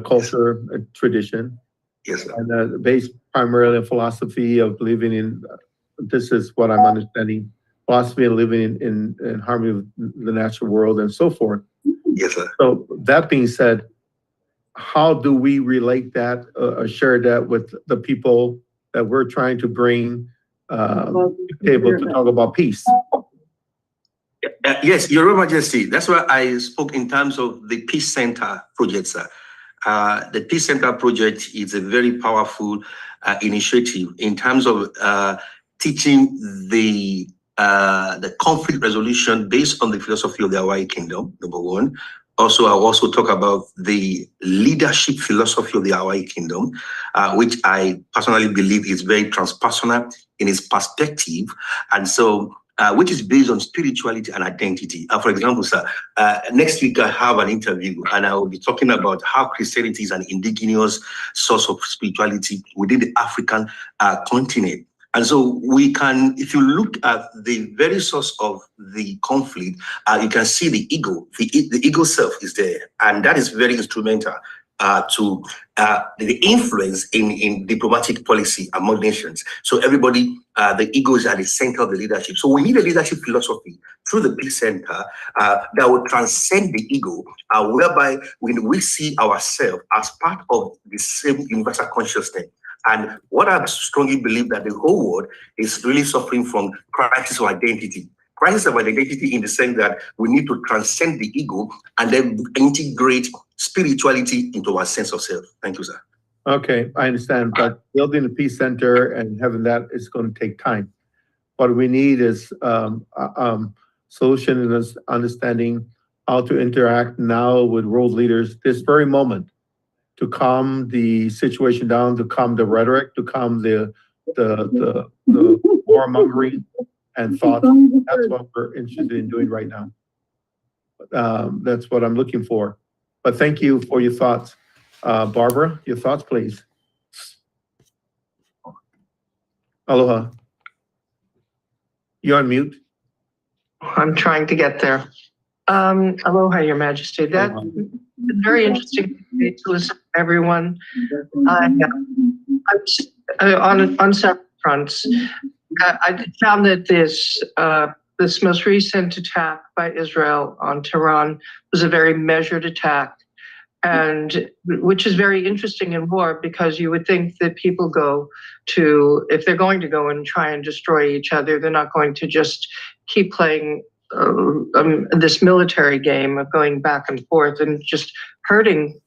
culture, tradition. Yes, sir. And based primarily on philosophy of living in, this is what I'm understanding, philosophy of living in harmony with the natural world and so forth. Yes, sir. So that being said, how do we relate that or share that with the people that we're trying to bring to the table to talk about peace? Yes, Your Majesty. That's why I spoke in terms of the Peace Center project, sir. The Peace Center project is a very powerful initiative in terms of teaching the conflict resolution based on the philosophy of the Hawaii Kingdom, number one. Also, I'll also talk about the leadership philosophy of the Hawaii Kingdom, which I personally believe is very transpersonal in its perspective. And so, which is based on spirituality and identity. For example, sir, next week I have an interview and I will be talking about how Christianity is an indigenous source of spirituality within the African continent. And so we can, if you look at the very source of the conflict, you can see the ego. The ego self is there. And that is very instrumental to the influence in diplomatic policy among nations. So everybody, the ego is at the center of the leadership. So we need a leadership philosophy through the Peace Center that will transcend the ego, whereby we see ourselves as part of the same universal consciousness. And what I strongly believe that the whole world is really suffering from crisis of identity. Crisis of identity in the sense that we need to transcend the ego and then integrate spirituality into our sense of self. Thank you, sir. Okay, I understand, but building a peace center and having that is going to take time. What we need is solution and understanding how to interact now with world leaders this very moment to calm the situation down, to calm the rhetoric, to calm the warmongering and thoughts. That's what we're interested in doing right now. That's what I'm looking for. But thank you for your thoughts. Barbara, your thoughts, please. Aloha. You're on mute. I'm trying to get there. Aloha, Your Majesty. That's very interesting to listen to everyone on several fronts. I found that this most recent attack by Israel on Tehran was a very measured attack, and which is very interesting in war, because you would think that people go to, if they're going to go and try and destroy each other, they're not going to just keep playing this military game of going back and forth and just hurting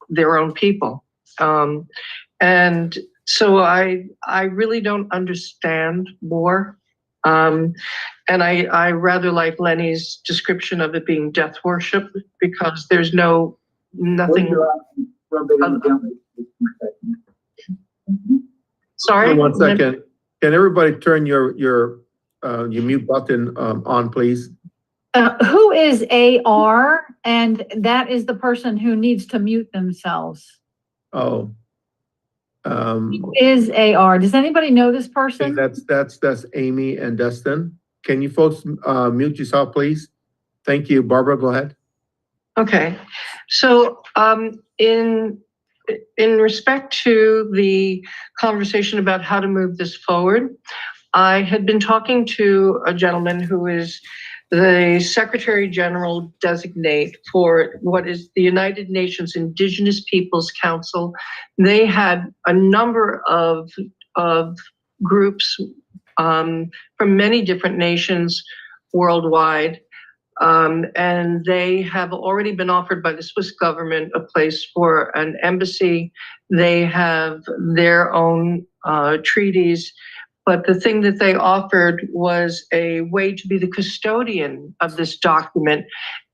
their own people. And so I really don't understand war. And I rather like Lenny's description of it being death worship, because there's nothing. Sorry? One second. Can everybody turn your mute button on, please? Who is AR? And that is the person who needs to mute themselves. Oh. Who is AR? Does anybody know this person? That's Amy and Dustin. Can you folks mute yourself, please? Thank you. Barbara, go ahead. Okay, so in respect to the conversation about how to move this forward, I had been talking to a gentleman who is the Secretary General designate for what is the United Nations Indigenous Peoples Council. They had a number of groups from many different nations worldwide. And they have already been offered by the Swiss government a place for an embassy. They have their own treaties. But the thing that they offered was a way to be the custodian of this document,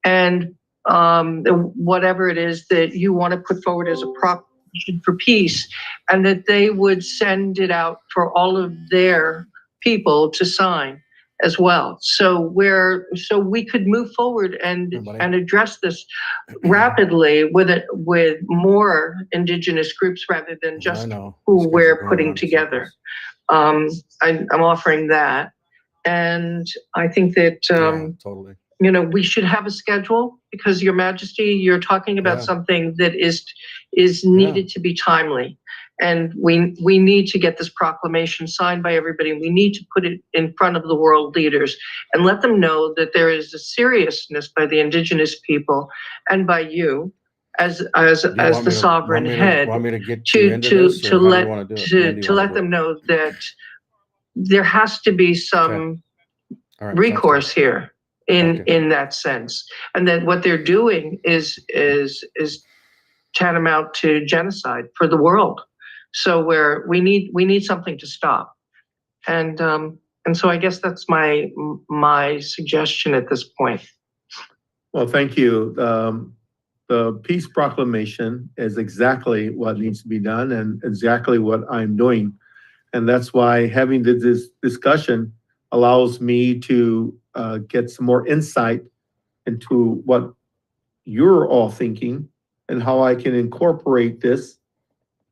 and whatever it is that you want to put forward as a proposition for peace, and that they would send it out for all of their people to sign as well. So we could move forward and address this rapidly with more indigenous groups rather than just who we're putting together. I'm offering that. And I think that, totally. you know, we should have a schedule, because Your Majesty, you're talking about something that is needed to be timely. And we need to get this proclamation signed by everybody. We need to put it in front of the world leaders and let them know that there is a seriousness by the indigenous people and by you as the sovereign head to let them know that there has to be some recourse here in that sense, and that what they're doing is tantamount to genocide for the world. So we need something to stop, and so I guess that's my suggestion at this point. Well, thank you. The peace proclamation is exactly what needs to be done and exactly what I'm doing. And that's why having this discussion allows me to get some more insight into what you're all thinking and how I can incorporate this.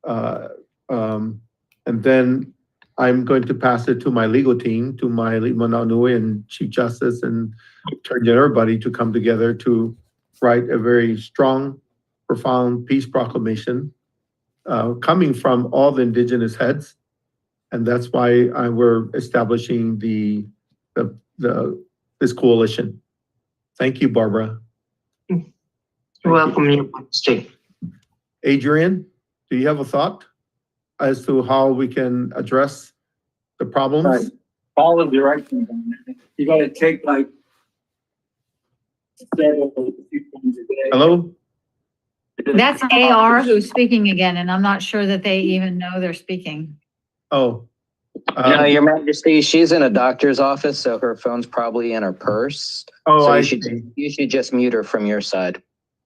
And then I'm going to pass it to my legal team, to my Mananui and Chief Justice and Attorney General, everybody to come together to write a very strong, profound peace proclamation coming from all the indigenous heads. And that's why we're establishing this coalition. Thank you, Barbara. You're welcome, Your Majesty. Adrian, do you have a thought as to how we can address the problems? Right. Follow directions. You got to take like Hello? That's AR who's speaking again, and I'm not sure that they even know they're speaking. Oh. No, Your Majesty, she's in a doctor's office, so her phone's probably in her purse. Oh, so I you should just mute her from your side.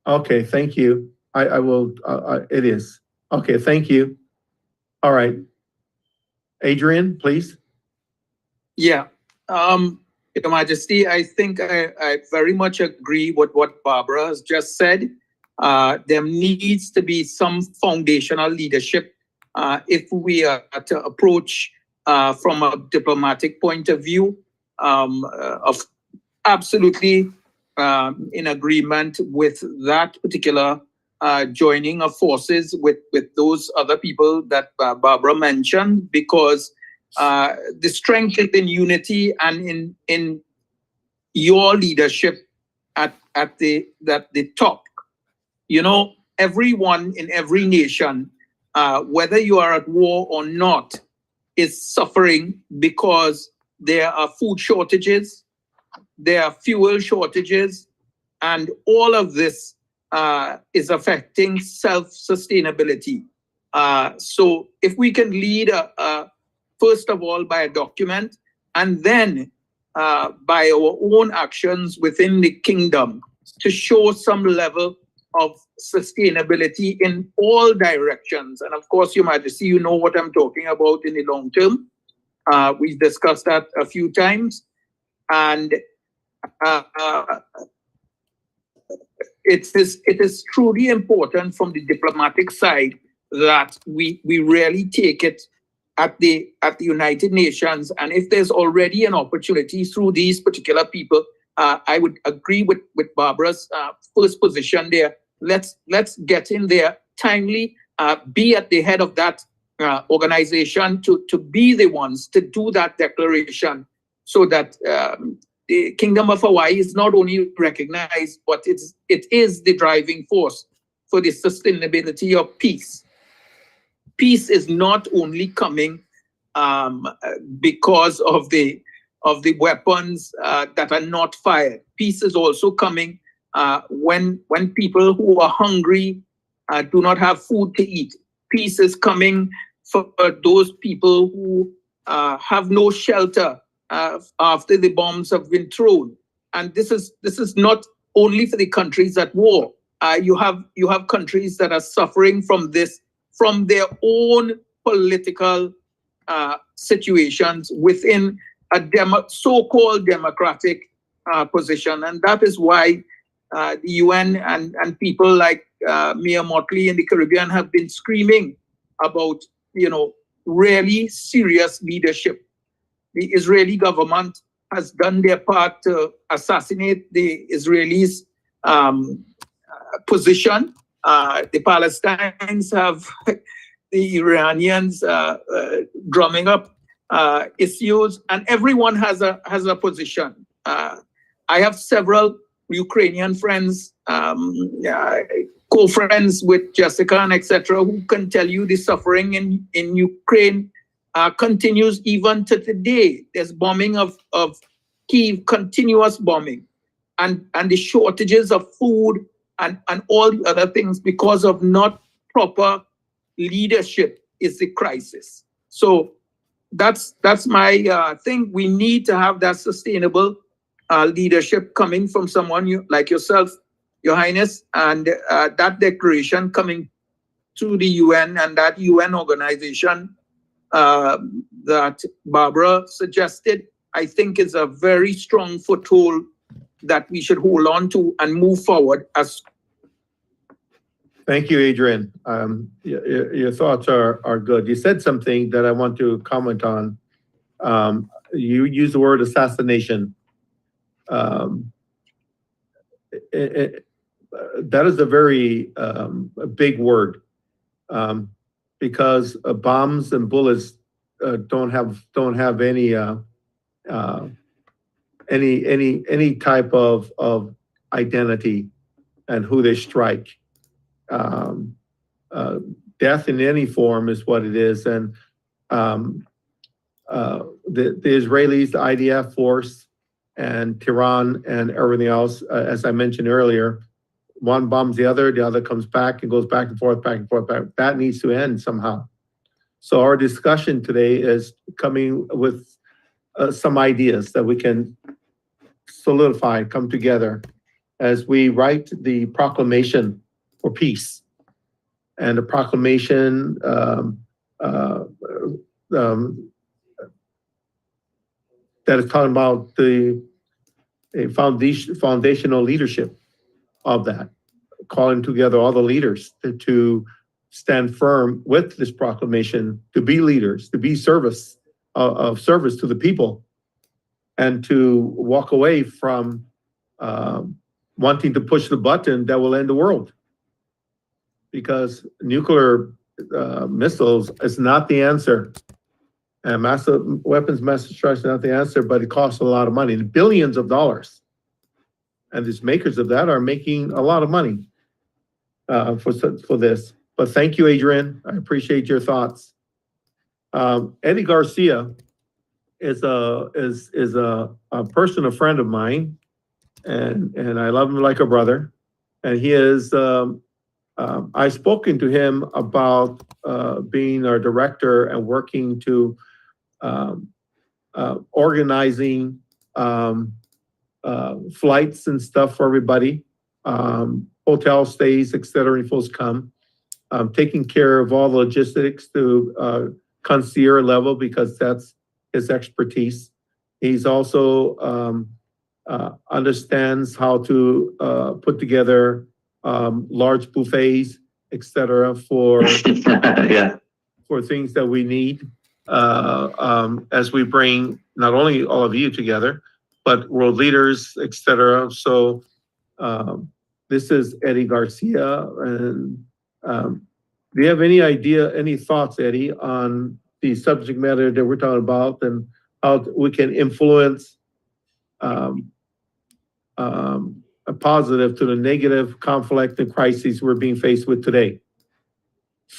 Okay, thank you. I will, it is. Okay, thank you. All right. Adrian, please. Yeah. Your Majesty, I think I very much agree with what Barbara has just said. there needs to be some foundational leadership if we are to approach from a diplomatic point of view. Of absolutely in agreement with that particular joining of forces with those other people that Barbara mentioned, because the strength is in unity and in your leadership at the top. You know, everyone in every nation, whether you are at war or not, is suffering because there are food shortages, there are fuel shortages, and all of this is affecting self-sustainability. So if we can lead, first of all, by a document, and then by our own actions within the kingdom to show some level of sustainability in all directions. And of course, Your Majesty, you know what I'm talking about in the long term. We've discussed that a few times. And it is truly important from the diplomatic side that we really take it at the United Nations. And if there's already an opportunity through these particular people, I would agree with Barbara's first position there. Let's get in there timely, be at the head of that organization to be the ones to do that declaration, so that the Kingdom of Hawaii is not only recognized, but it is the driving force for the sustainability of peace. Peace is not only coming because of the weapons that are not fired. Peace is also coming when people who are hungry do not have food to eat. Peace is coming for those people who have no shelter after the bombs have been thrown. And this is not only for the countries at war. You have countries that are suffering from this, from their own political situations within a so-called democratic position. And that is why the UN and people like Mia Mottley in the Caribbean have been screaming about, really serious leadership. The Israeli government has done their part to assassinate the Israelis' position. The Palestinians have the Iranians drumming up issues, and everyone has a position. I have several Ukrainian friends, co-friends with Jessica and etc., who can tell you the suffering in Ukraine continues even to today. There's bombing of Kyiv, continuous bombing, and the shortages of food and all the other things because of not proper leadership is the crisis. So that's my thing. We need to have that sustainable leadership coming from someone like yourself, Your Highness, and that declaration coming to the UN and that UN organization that Barbara suggested, I think is a very strong foothold that we should hold on to and move forward as. Thank you, Adrian. Your thoughts are good. You said something that I want to comment on. You used the word assassination. That is a very big word, because bombs and bullets don't have any type of identity and who they strike. Death in any form is what it is, and the Israelis, the IDF force, and Tehran and everything else, as I mentioned earlier, one bombs the other comes back and goes back and forth, back. That needs to end somehow. So our discussion today is coming with some ideas that we can solidify, come together as we write the proclamation for peace. And the proclamation that is talking about the foundational leadership of that calling together all the leaders to stand firm with this proclamation, to be leaders, to be service of service to the people, and to walk away from wanting to push the button that will end the world. Because nuclear missiles is not the answer. And massive weapons mass destruction is not the answer, but it costs a lot of money, billions of dollars. And these makers of that are making a lot of money for this. But thank you, Adrian. I appreciate your thoughts. Eddie Garcia is a person, a friend of mine, and I love him like a brother. And he is, I've spoken to him about being our director and working to organizing flights and stuff for everybody, hotel stays, et cetera, when folks come, taking care of all the logistics to concierge level because that's his expertise. He's also understands how to put together large buffets, et cetera, for for things that we need as we bring not only all of you together, but world leaders, et cetera. So this is Eddie Garcia. And do you have any idea, any thoughts, Eddie, on the subject matter that we're talking about and how we can influence a positive to the negative conflict and crises we're being faced with today?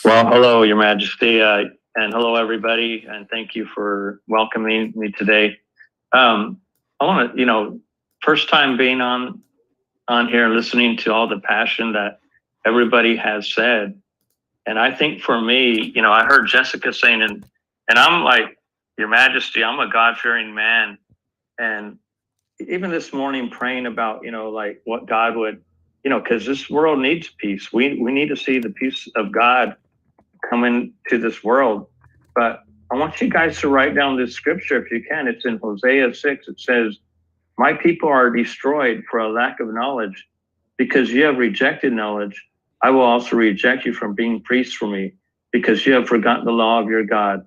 Well, hello, Your Majesty, and hello, everybody, and thank you for welcoming me today. I want to, first time being on here, listening to all the passion that everybody has said. And I think for me, I heard Jessica saying, and I'm like, Your Majesty, I'm a God-fearing man. And even this morning praying about, like what God would, because this world needs peace. We need to see the peace of God come into this world. But I want you guys to write down this scripture if you can. It's in Hosea 6. It says, my people are destroyed for a lack of knowledge. Because you have rejected knowledge, I will also reject you from being priests for me, because you have forgotten the law of your God.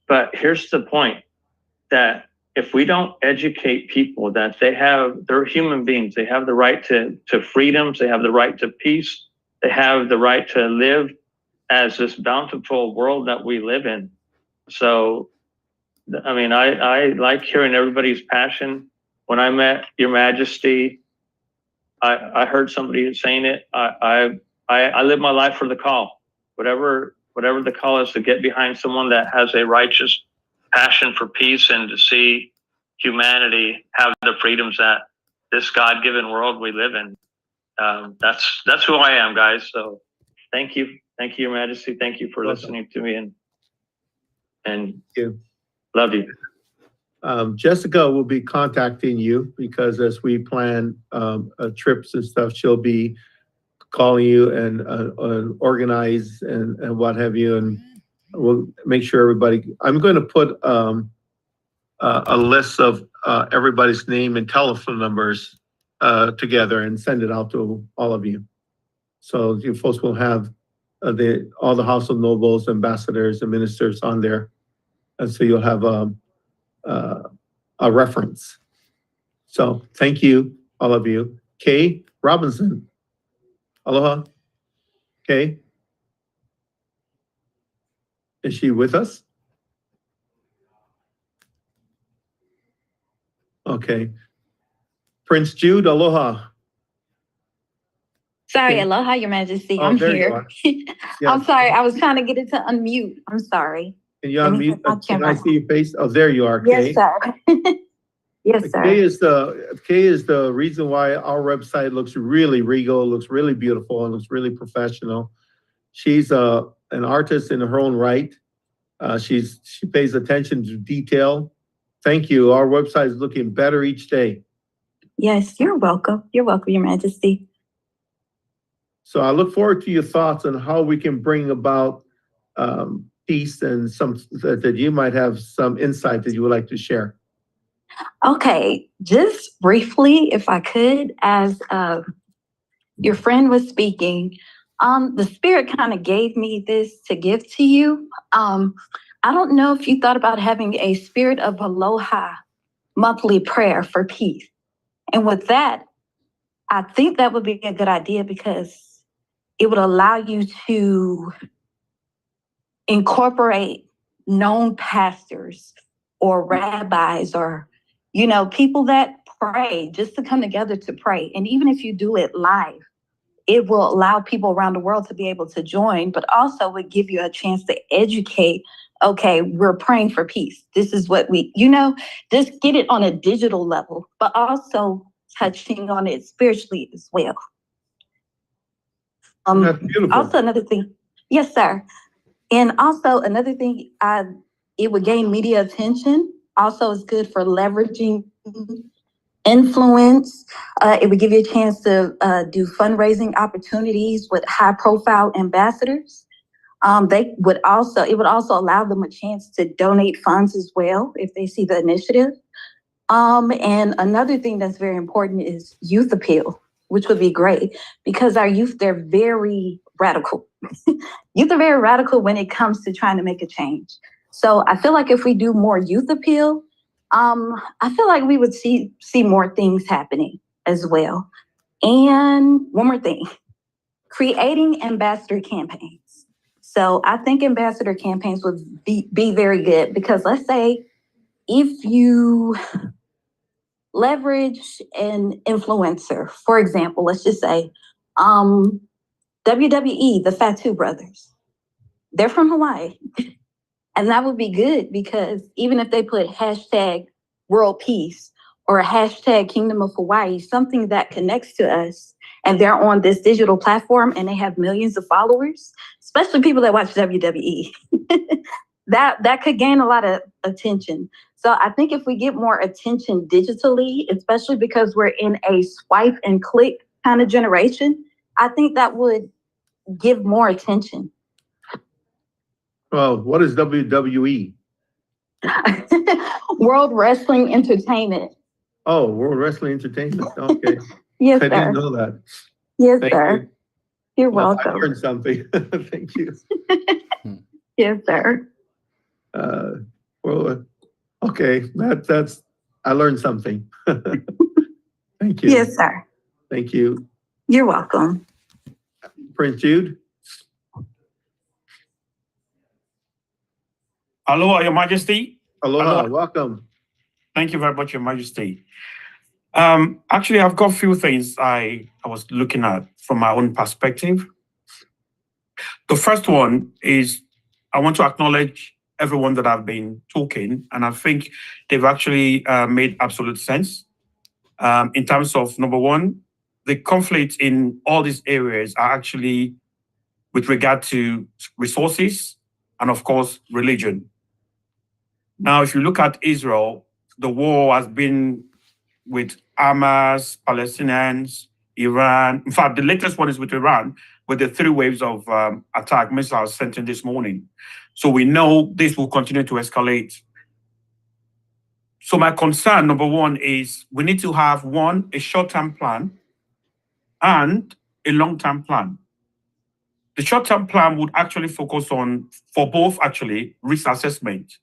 But here's the point, that if we don't educate people that they're human beings, they have the right to freedoms, they have the right to peace, they have the right to live as this bountiful world that we live in. So, I mean, I like hearing everybody's passion. When I met Your Majesty, I heard somebody saying it. I live my life for the call. Whatever the call is, to get behind someone that has a righteous passion for peace and to see humanity have the freedoms that this God-given world we live in. That's who I am, guys. So thank you, Your Majesty. Thank you for listening to me, and Thank you. Love you. Jessica will be contacting you because as we plan trips and stuff, she'll be calling you and organize and what have you, and we'll make sure everybody. I'm going to put a list of everybody's name and telephone numbers together and send it out to all of you. So you folks will have all the House of Nobles, ambassadors, and ministers on there, and so you'll have a reference. So thank you, all of you. Kay Robinson. Aloha. Kay. Is she with us? Okay. Prince Jude, aloha. Sorry, Okay. aloha, Your Majesty. Oh, I'm there you here. are. I'm Yes. sorry. I was trying to get it to unmute. I'm sorry. Can you Let me unmute? put my Can I camera see your face? Oh, there you are, Kay. Yes, sir. Yes, Kay sir. is the reason why our website looks really regal, looks really beautiful, and looks really professional. She's an artist in her own right. She pays attention to detail. Thank you. Our website is looking better each day. Yes, you're welcome. You're welcome, Your Majesty. So I look forward to your thoughts on how we can bring about peace and some that you might have some insight that you would like to share. Okay, just briefly, if I could, as your friend was speaking, the Spirit kind of gave me this to give to you. I don't know if you thought about having a Spirit of Aloha monthly prayer for peace. And with that, I think that would be a good idea because it would allow you to incorporate known pastors or rabbis or, people that pray, just to come together to pray. And even if you do it live, it will allow people around the world to be able to join, but also would give you a chance to educate. Okay, we're praying for peace. This is what just get it on a digital level, but also touching on it spiritually as well. That's beautiful. Also another thing, yes, sir. And also another thing, it would gain media attention. Also, it's good for leveraging influence. It would give you a chance to do fundraising opportunities with high-profile ambassadors. It would also allow them a chance to donate funds as well if they see the initiative. And another thing that's very important is youth appeal, which would be great because our youth, they're very radical. Youth are very radical when it comes to trying to make a change. So I feel like if we do more youth appeal, I feel like we would see more things happening as well. And one more thing, creating ambassador campaigns. So I think ambassador campaigns would be very good because let's say if you leverage an influencer, for example, let's just say WWE, the Fatu brothers, they're from Hawaii. And that would be good because even if they put hashtag world peace or hashtag kingdom of Hawaii, something that connects to us, and they're on this digital platform and they have millions of followers, especially people that watch WWE, that could gain a lot of attention. So I think if we get more attention digitally, especially because we're in a swipe and click kind of generation, I think that would give more attention. Well, what is WWE? World Wrestling Entertainment. Oh, World Wrestling Entertainment. Okay. Yes, I sir. didn't know that. Yes, Thank sir. you. You're Well, I welcome. learned something. Thank you. Yes, sir. Okay, that's I learned something. Thank you. Yes, sir. Thank you. You're welcome. Prince Jude. Aloha, Your Majesty. Aloha, welcome. Thank you very much, Your Majesty. Actually, I've got a few things I was looking at from my own perspective. The first one is I want to acknowledge everyone that have been talking, and I think they've actually made absolute sense. In terms of, number one, the conflicts in all these areas are actually with regard to resources and, of course, religion. Now, if you look at Israel, the war has been with Hamas, Palestinians, Iran. In fact, the latest one is with Iran, with the 3 waves of attack missiles sent in this morning. So we know this will continue to escalate. So my concern, number one, is we need to have, one, a short-term plan and a long-term plan. The short-term plan would actually focus on, for both actually, risk assessment.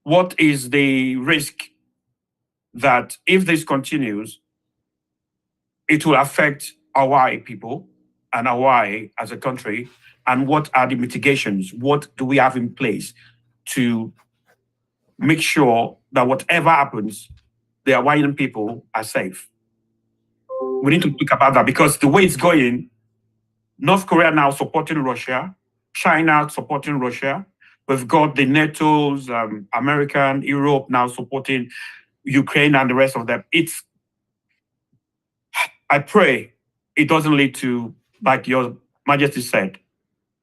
What is the risk that if this continues, it will affect Hawaii people and Hawaii as a country? And what are the mitigations? What do we have in place to make sure that whatever happens, the Hawaiian people are safe? We need to think about that because the way it's going, North Korea now supporting Russia, China supporting Russia. We've got the NATO's, American, Europe now supporting Ukraine and the rest of them. I pray it doesn't lead to, like Your Majesty said,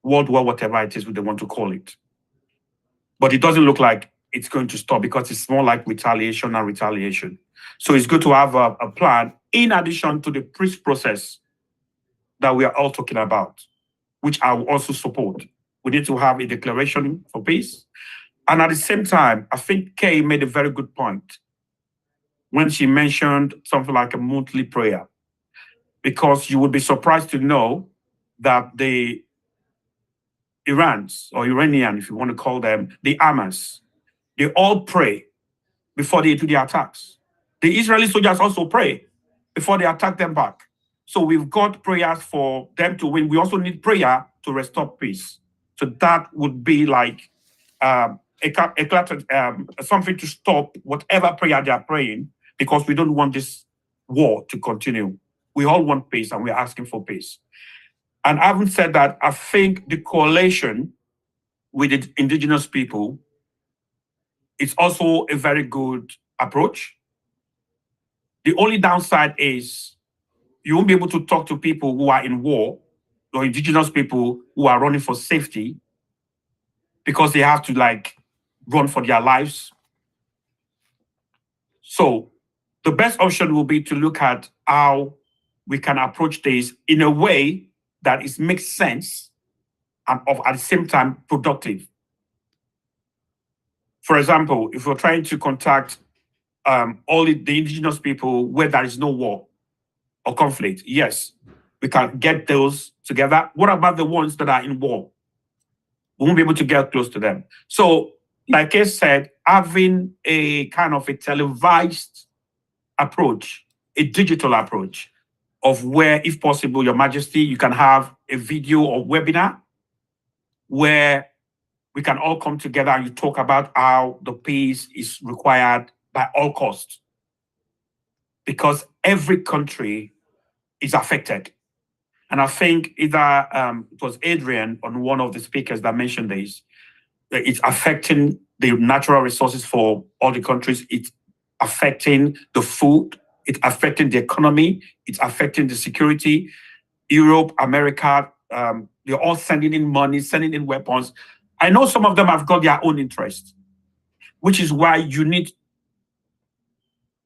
World War, whatever it is they want to call it. But it doesn't look like it's going to stop because it's more like retaliation and retaliation. So it's good to have a plan in addition to the peace process that we are all talking about, which I will also support. We need to have a declaration for peace. And at the same time, I think Kay made a very good point when she mentioned something like a monthly prayer. because you would be surprised to know that the Iranians, or Iranian, if you want to call them, the Hamas, they all pray before they do the attacks. The Israeli soldiers also pray before they attack them back. So we've got prayers for them to win. We also need prayer to restore peace. So that would be like something to stop whatever prayer they are praying, because we don't want this war to continue. We all want peace, and we're asking for peace. And having said that, I think the coalition with the indigenous people is also a very good approach. The only downside is you won't be able to talk to people who are in war, or indigenous people who are running for safety, because they have to like run for their lives. So the best option will be to look at how we can approach this in a way that it makes sense and at the same time productive. For example, if we're trying to contact all the indigenous people where there is no war or conflict, yes, we can get those together. What about the ones that are in war? We won't be able to get close to them. So, like I said, having a kind of a televised approach, a digital approach of where, if possible, Your Majesty, you can have a video or webinar where we can all come together and you talk about how the peace is required by all costs. Because every country is affected. And I think either it was Adrian on one of the speakers that mentioned this, that it's affecting the natural resources for all the countries. It's affecting the food. It's affecting the economy. It's affecting the security. Europe, America, they're all sending in money, sending in weapons. I know some of them have got their own interest, which is why you need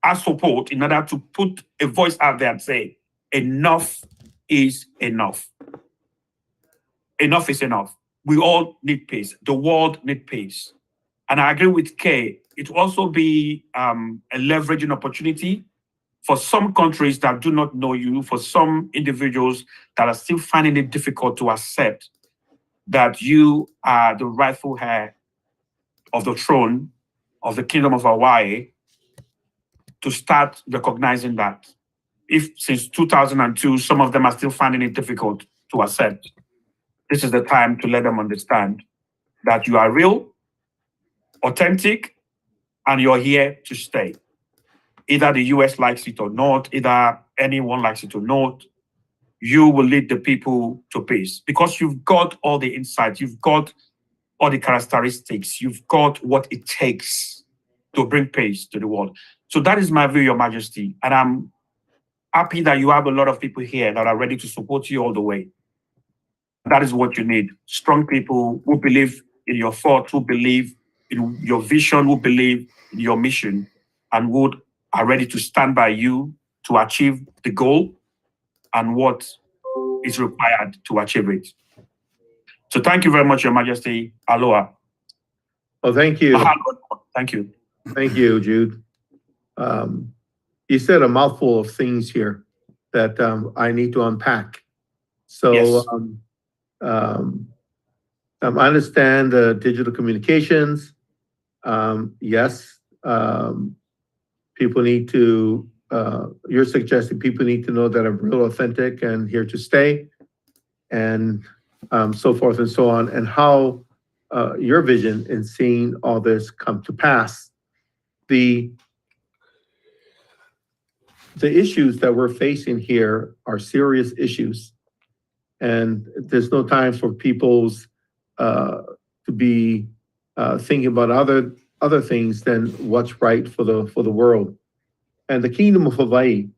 our support in order to put a voice out there and say, enough is enough. Enough is enough. We all need peace. The world needs peace. And I agree with Kay. It will also be a leveraging opportunity for some countries that do not know you, for some individuals that are still finding it difficult to accept that you are the rightful heir of the throne of the Kingdom of Hawaii, to start recognizing that. If since 2002, some of them are still finding it difficult to accept, this is the time to let them understand that you are real, authentic, and you're here to stay. Either the US likes it or not, either anyone likes it or not, you will lead the people to peace because you've got all the insights, you've got all the characteristics, you've got what it takes to bring peace to the world. So that is my view, Your Majesty. And I'm happy that you have a lot of people here that are ready to support you all the way. That is what you need. Strong people who believe in your thought, who believe in your vision, who believe in your mission, and who are ready to stand by you to achieve the goal and what is required to achieve it. So thank you very much, Your Majesty. Aloha. Oh, thank you. Thank you. Thank you, Jude. You said a mouthful of things here that I need to unpack. So Yes. I understand the digital communications. Yes, people need to, you're suggesting people need to know that I'm real, authentic, and here to stay, and so forth and so on, and how your vision in seeing all this come to pass. The issues that we're facing here are serious issues, and there's no time for people's to be thinking about other things than what's right for the world. And the Kingdom of Hawaii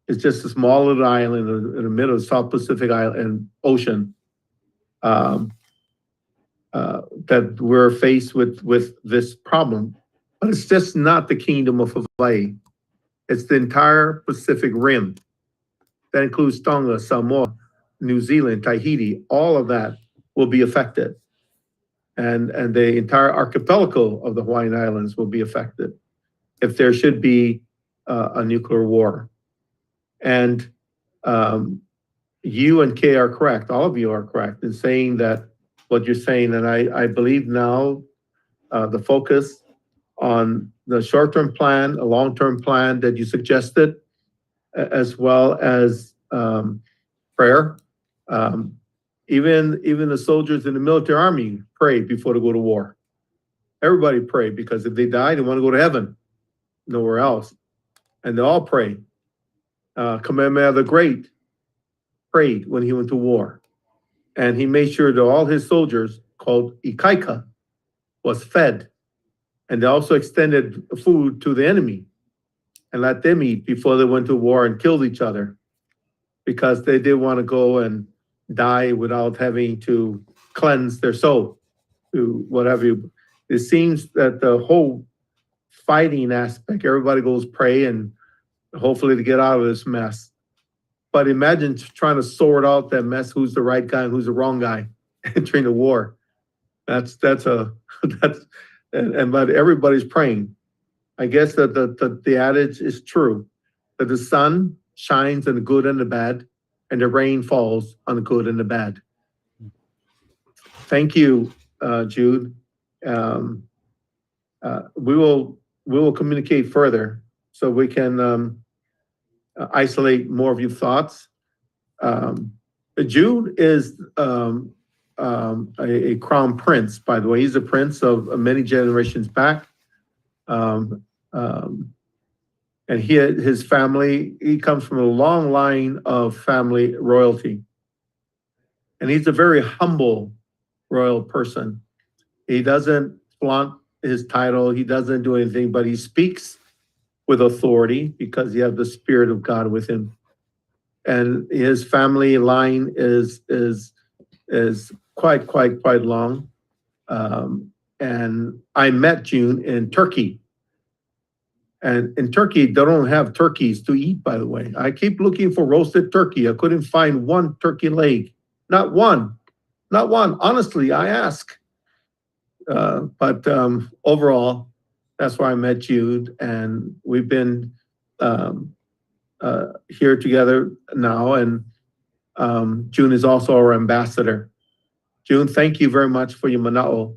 is just a small little island in the middle of the South Pacific Island Ocean that we're faced with this problem. But it's just not the Kingdom of Hawaii. It's the entire Pacific Rim. That includes Tonga, Samoa, New Zealand, Tahiti. All of that will be affected. And the entire archipelago of the Hawaiian Islands will be affected if there should be a nuclear war. And you and Kay are correct. All of you are correct in saying that what you're saying. And I believe now the focus on the short-term plan, a long-term plan that you suggested, as well as prayer. Even the soldiers in the military army pray before they go to war. Everybody pray, because if they die, they want to go to heaven, nowhere else. And they all pray. Kamehameha the Great prayed when he went to war. And he made sure that all his soldiers, called Ikaika, was fed. And they also extended food to the enemy and let them eat before they went to war and killed each other, because they didn't want to go and die without having to cleanse their soul to whatever. It seems that the whole fighting aspect, everybody goes pray and hopefully to get out of this mess. But imagine trying to sort out that mess, who's the right guy and who's the wrong guy entering the war. But everybody's praying. I guess that the adage is true, that the sun shines on the good and the bad, and the rain falls on the good and the bad. Thank you, Jude. We will communicate further so we can isolate more of your thoughts. Jude is a crown prince, by the way. He's a prince of many generations back. And his family, he comes from a long line of family royalty. And he's a very humble royal person. He doesn't flaunt his title. He doesn't do anything, but he speaks with authority because he has the Spirit of God with him. And his family line is quite long. And I met June in Turkey. And in Turkey, they don't have turkeys to eat, by the way. I keep looking for roasted turkey. I couldn't find one turkey leg. Not one. Honestly, I ask. But overall, that's where I met Jude. And we've been here together now. And June is also our ambassador. June, thank you very much for your mana'o.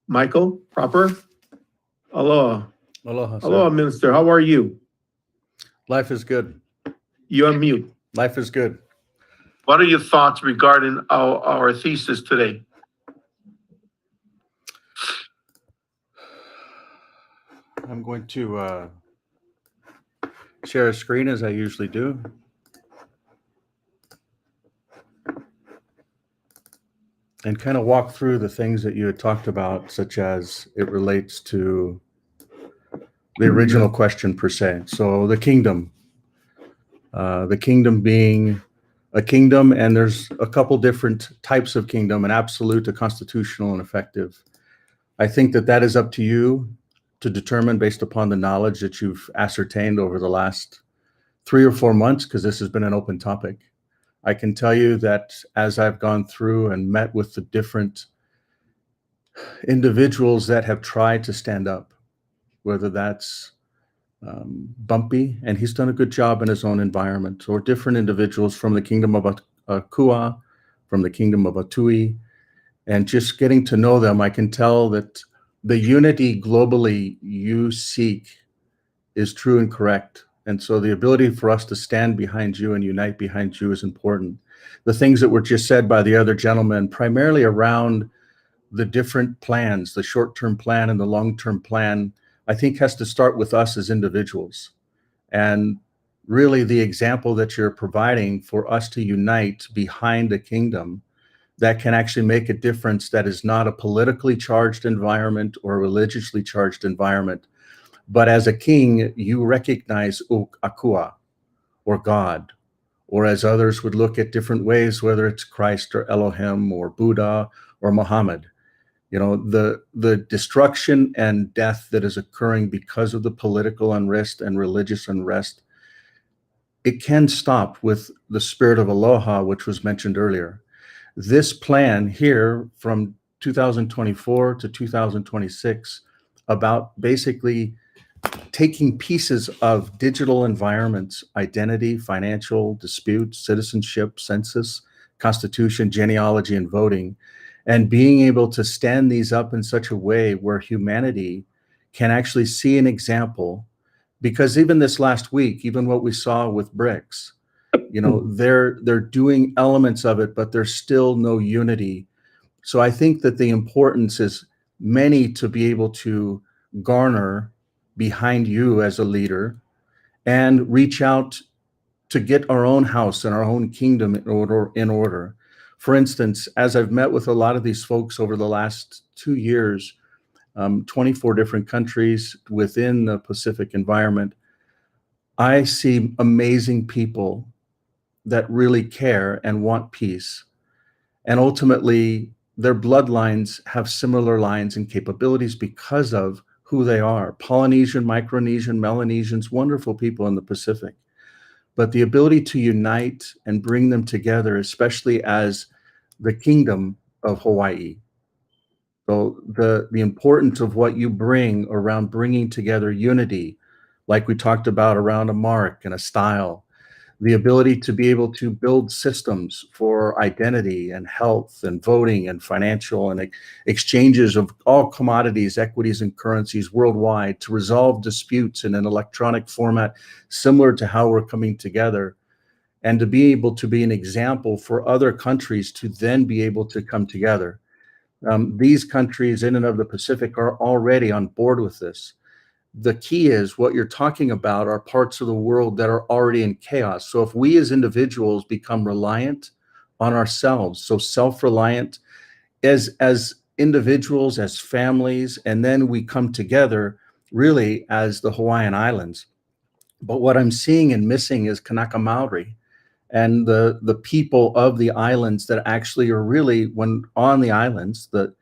Michael, proper? Aloha. Aloha. Sir. Aloha, Minister. How are you? Life is good. You unmute. Life is good. What are your thoughts regarding our thesis today? I'm going to share a screen as I usually do. And kind of walk through the things that you had talked about, such as it relates to the original question per se. So the kingdom being a kingdom, and there's a couple different types of kingdom, an absolute, a constitutional, and effective. I think that is up to you to determine based upon the knowledge that you've ascertained over the last 3 or 4 months, because this has been an open topic. I can tell you that as I've gone through and met with the different individuals that have tried to stand up, whether that's Bumpy, and he's done a good job in his own environment, or different individuals from the kingdom of Akua, from the kingdom of Atui, and just getting to know them, I can tell that the unity globally you seek is true and correct. And so the ability for us to stand behind you and unite behind you is important. The things that were just said by the other gentlemen, primarily around the different plans, the short-term plan and the long-term plan, I think has to start with us as individuals. And really the example that you're providing for us to unite behind a kingdom that can actually make a difference, that is not a politically charged environment or a religiously charged environment. But as a king, you recognize Akua, or God, or as others would look at different ways, whether it's Christ or Elohim or Buddha or Muhammad. You know, the destruction and death that is occurring because of the political unrest and religious unrest, it can stop with the spirit of aloha, which was mentioned earlier. This plan here from 2024 to 2026 about basically taking pieces of digital environments, identity, financial, dispute, citizenship, census, constitution, genealogy, and voting, and being able to stand these up in such a way where humanity can actually see an example. Because even this last week, even what we saw with BRICS, you know, they're doing elements of it, but there's still no unity. So I think that the importance is many to be able to garner behind you as a leader and reach out to get our own house and our own kingdom in order. For instance, as I've met with a lot of these folks over the last 2 years, 24 different countries within the Pacific environment, I see amazing people that really care and want peace. And ultimately, their bloodlines have similar lines and capabilities because of who they are. Polynesian, Micronesian, Melanesians, wonderful people in the Pacific. But the ability to unite and bring them together, especially as the Kingdom of Hawaii. So the importance of what you bring around bringing together unity, like we talked about around a mark and a style, the ability to be able to build systems for identity and health and voting and financial and exchanges of all commodities, equities, and currencies worldwide to resolve disputes in an electronic format similar to how we're coming together, and to be able to be an example for other countries to then be able to come together. These countries in and of the Pacific are already on board with this. The key is what you're talking about are parts of the world that are already in chaos. So if we as individuals become reliant on ourselves, so self-reliant as individuals, as families, and then we come together really as the Hawaiian Islands. But what I'm seeing and missing is Kanaka Maori and the people of the islands that actually are really, when on the islands, the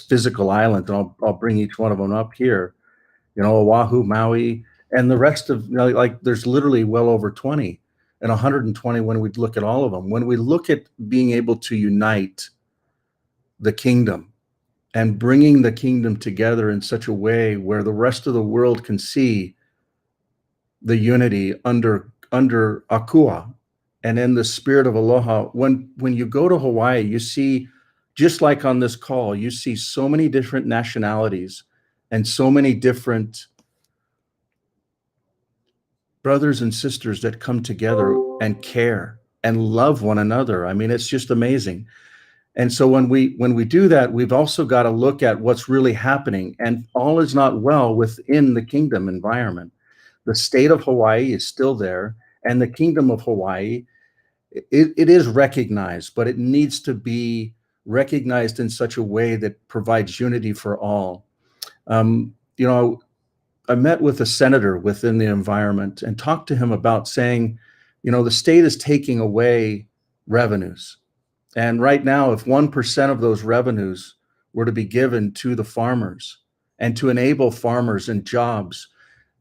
physical island, and I'll bring each one of them up here, you know, Oahu, Maui, and the rest of, you know, like there's literally well over 20 and 120 when we look at all of them. When we look at being able to unite the kingdom and bringing the kingdom together in such a way where the rest of the world can see the unity under Akua and in the spirit of aloha. When you go to Hawaii, you see, just like on this call, you see so many different nationalities and so many different brothers and sisters that come together and care and love one another. I mean, it's just amazing. And so when we do that, we've also got to look at what's really happening, and all is not well within the kingdom environment. The state of Hawaii is still there, and the kingdom of Hawaii, it is recognized, but it needs to be recognized in such a way that provides unity for all. You know, I met with a senator within the environment and talked to him about saying, you know, the state is taking away revenues. And right now, if 1% of those revenues were to be given to the farmers and to enable farmers and jobs,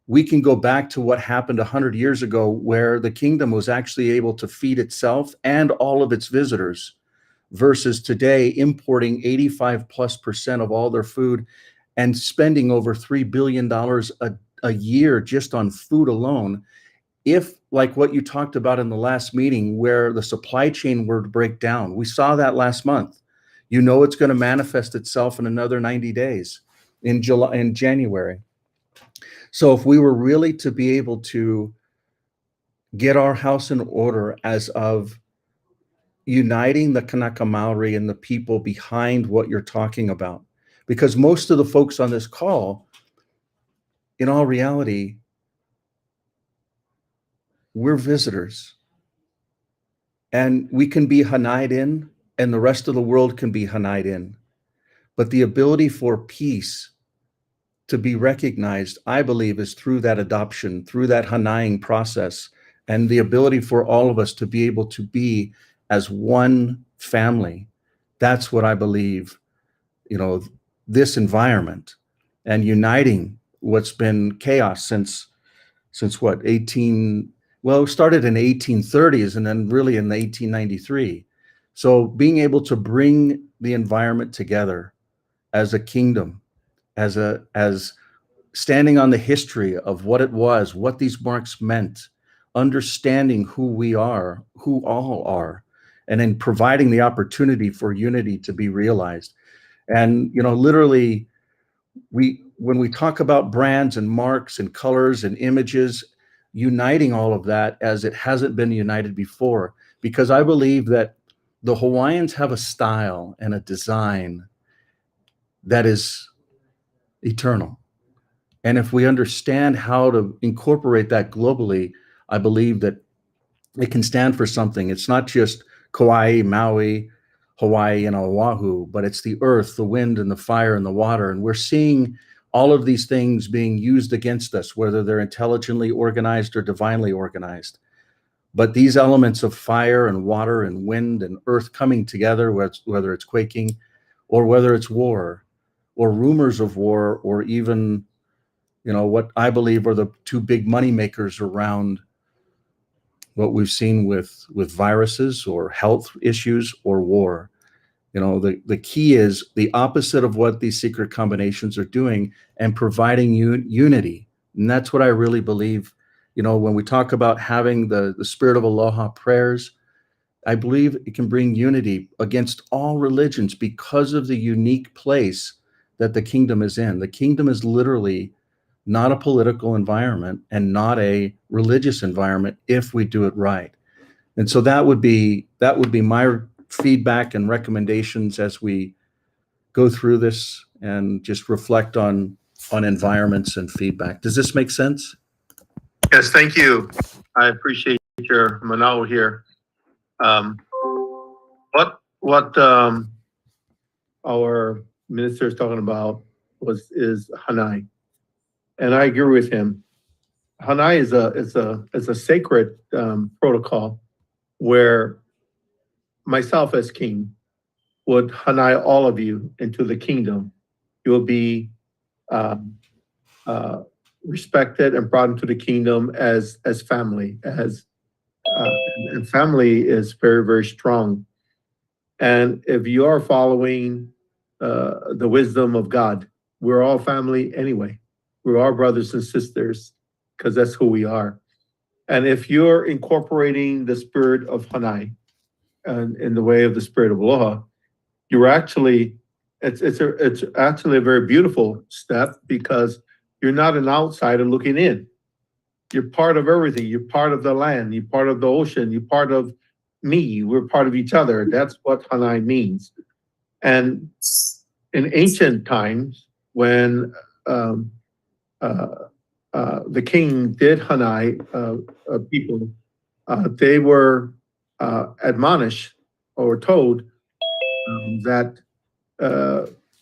we can go back to what happened 100 years ago, where the kingdom was actually able to feed itself and all of its visitors, versus today importing 85+% of all their food and spending over $3 billion a year just on food alone. If, like what you talked about in the last meeting, where the supply chain were to break down, we saw that last month. You know, it's going to manifest itself in another 90 days in January. So if we were really to be able to get our house in order as of uniting the Kanaka Maori and the people behind what you're talking about, because most of the folks on this call, in all reality, we're visitors, and we can be Hanai'd in, and the rest of the world can be Hanai'd in. But the ability for peace to be recognized, I believe, is through that adoption, through that Hanai'ing process, and the ability for all of us to be able to be as one family. That's what I believe, you know, this environment and uniting what's been chaos since what, well, it started in the 1830s and then really in the 1893. So being able to bring the environment together as a kingdom, as standing on the history of what it was, what these marks meant, understanding who we are, who all are, and then providing the opportunity for unity to be realized. And, you know, literally, when we talk about brands and marks and colors and images, uniting all of that as it hasn't been united before, because I believe that the Hawaiians have a style and a design that is eternal. And if we understand how to incorporate that globally, I believe that it can stand for something. It's not just Kauai, Maui, Hawaii, and Oahu, but it's the earth, the wind, and the fire, and the water. And we're seeing all of these things being used against us, whether they're intelligently organized or divinely organized. But these elements of fire and water and wind and earth coming together, whether it's quaking or whether it's war or rumors of war, or even, you know, what I believe are the two big money makers around what we've seen with viruses or health issues or war. You know, the key is the opposite of what these secret combinations are doing, and providing unity. And that's what I really believe. You know, when we talk about having the spirit of aloha prayers, I believe it can bring unity against all religions because of the unique place that the kingdom is in. The kingdom is literally not a political environment and not a religious environment if we do it right. And so that would be my feedback and recommendations as we go through this and just reflect on environments and feedback. Does this make sense? Yes, thank you. I appreciate your manao here. What our minister is talking about is Hanai, and I agree with him. Hanai is a sacred protocol where myself as king would Hanai all of you into the kingdom. You will be respected and brought into the kingdom as family, and family is very, very strong. And if you are following the wisdom of God, we're all family anyway. We're all brothers and sisters because that's who we are. And if you're incorporating the spirit of Hanai and in the way of the spirit of aloha, you're actually, it's actually a very beautiful step, because you're not an outsider looking in. You're part of everything. You're part of the land. You're part of the ocean. You're part of me. We're part of each other. That's what Hanai means. And in ancient times, when the king did Hanai people, they were admonished or told that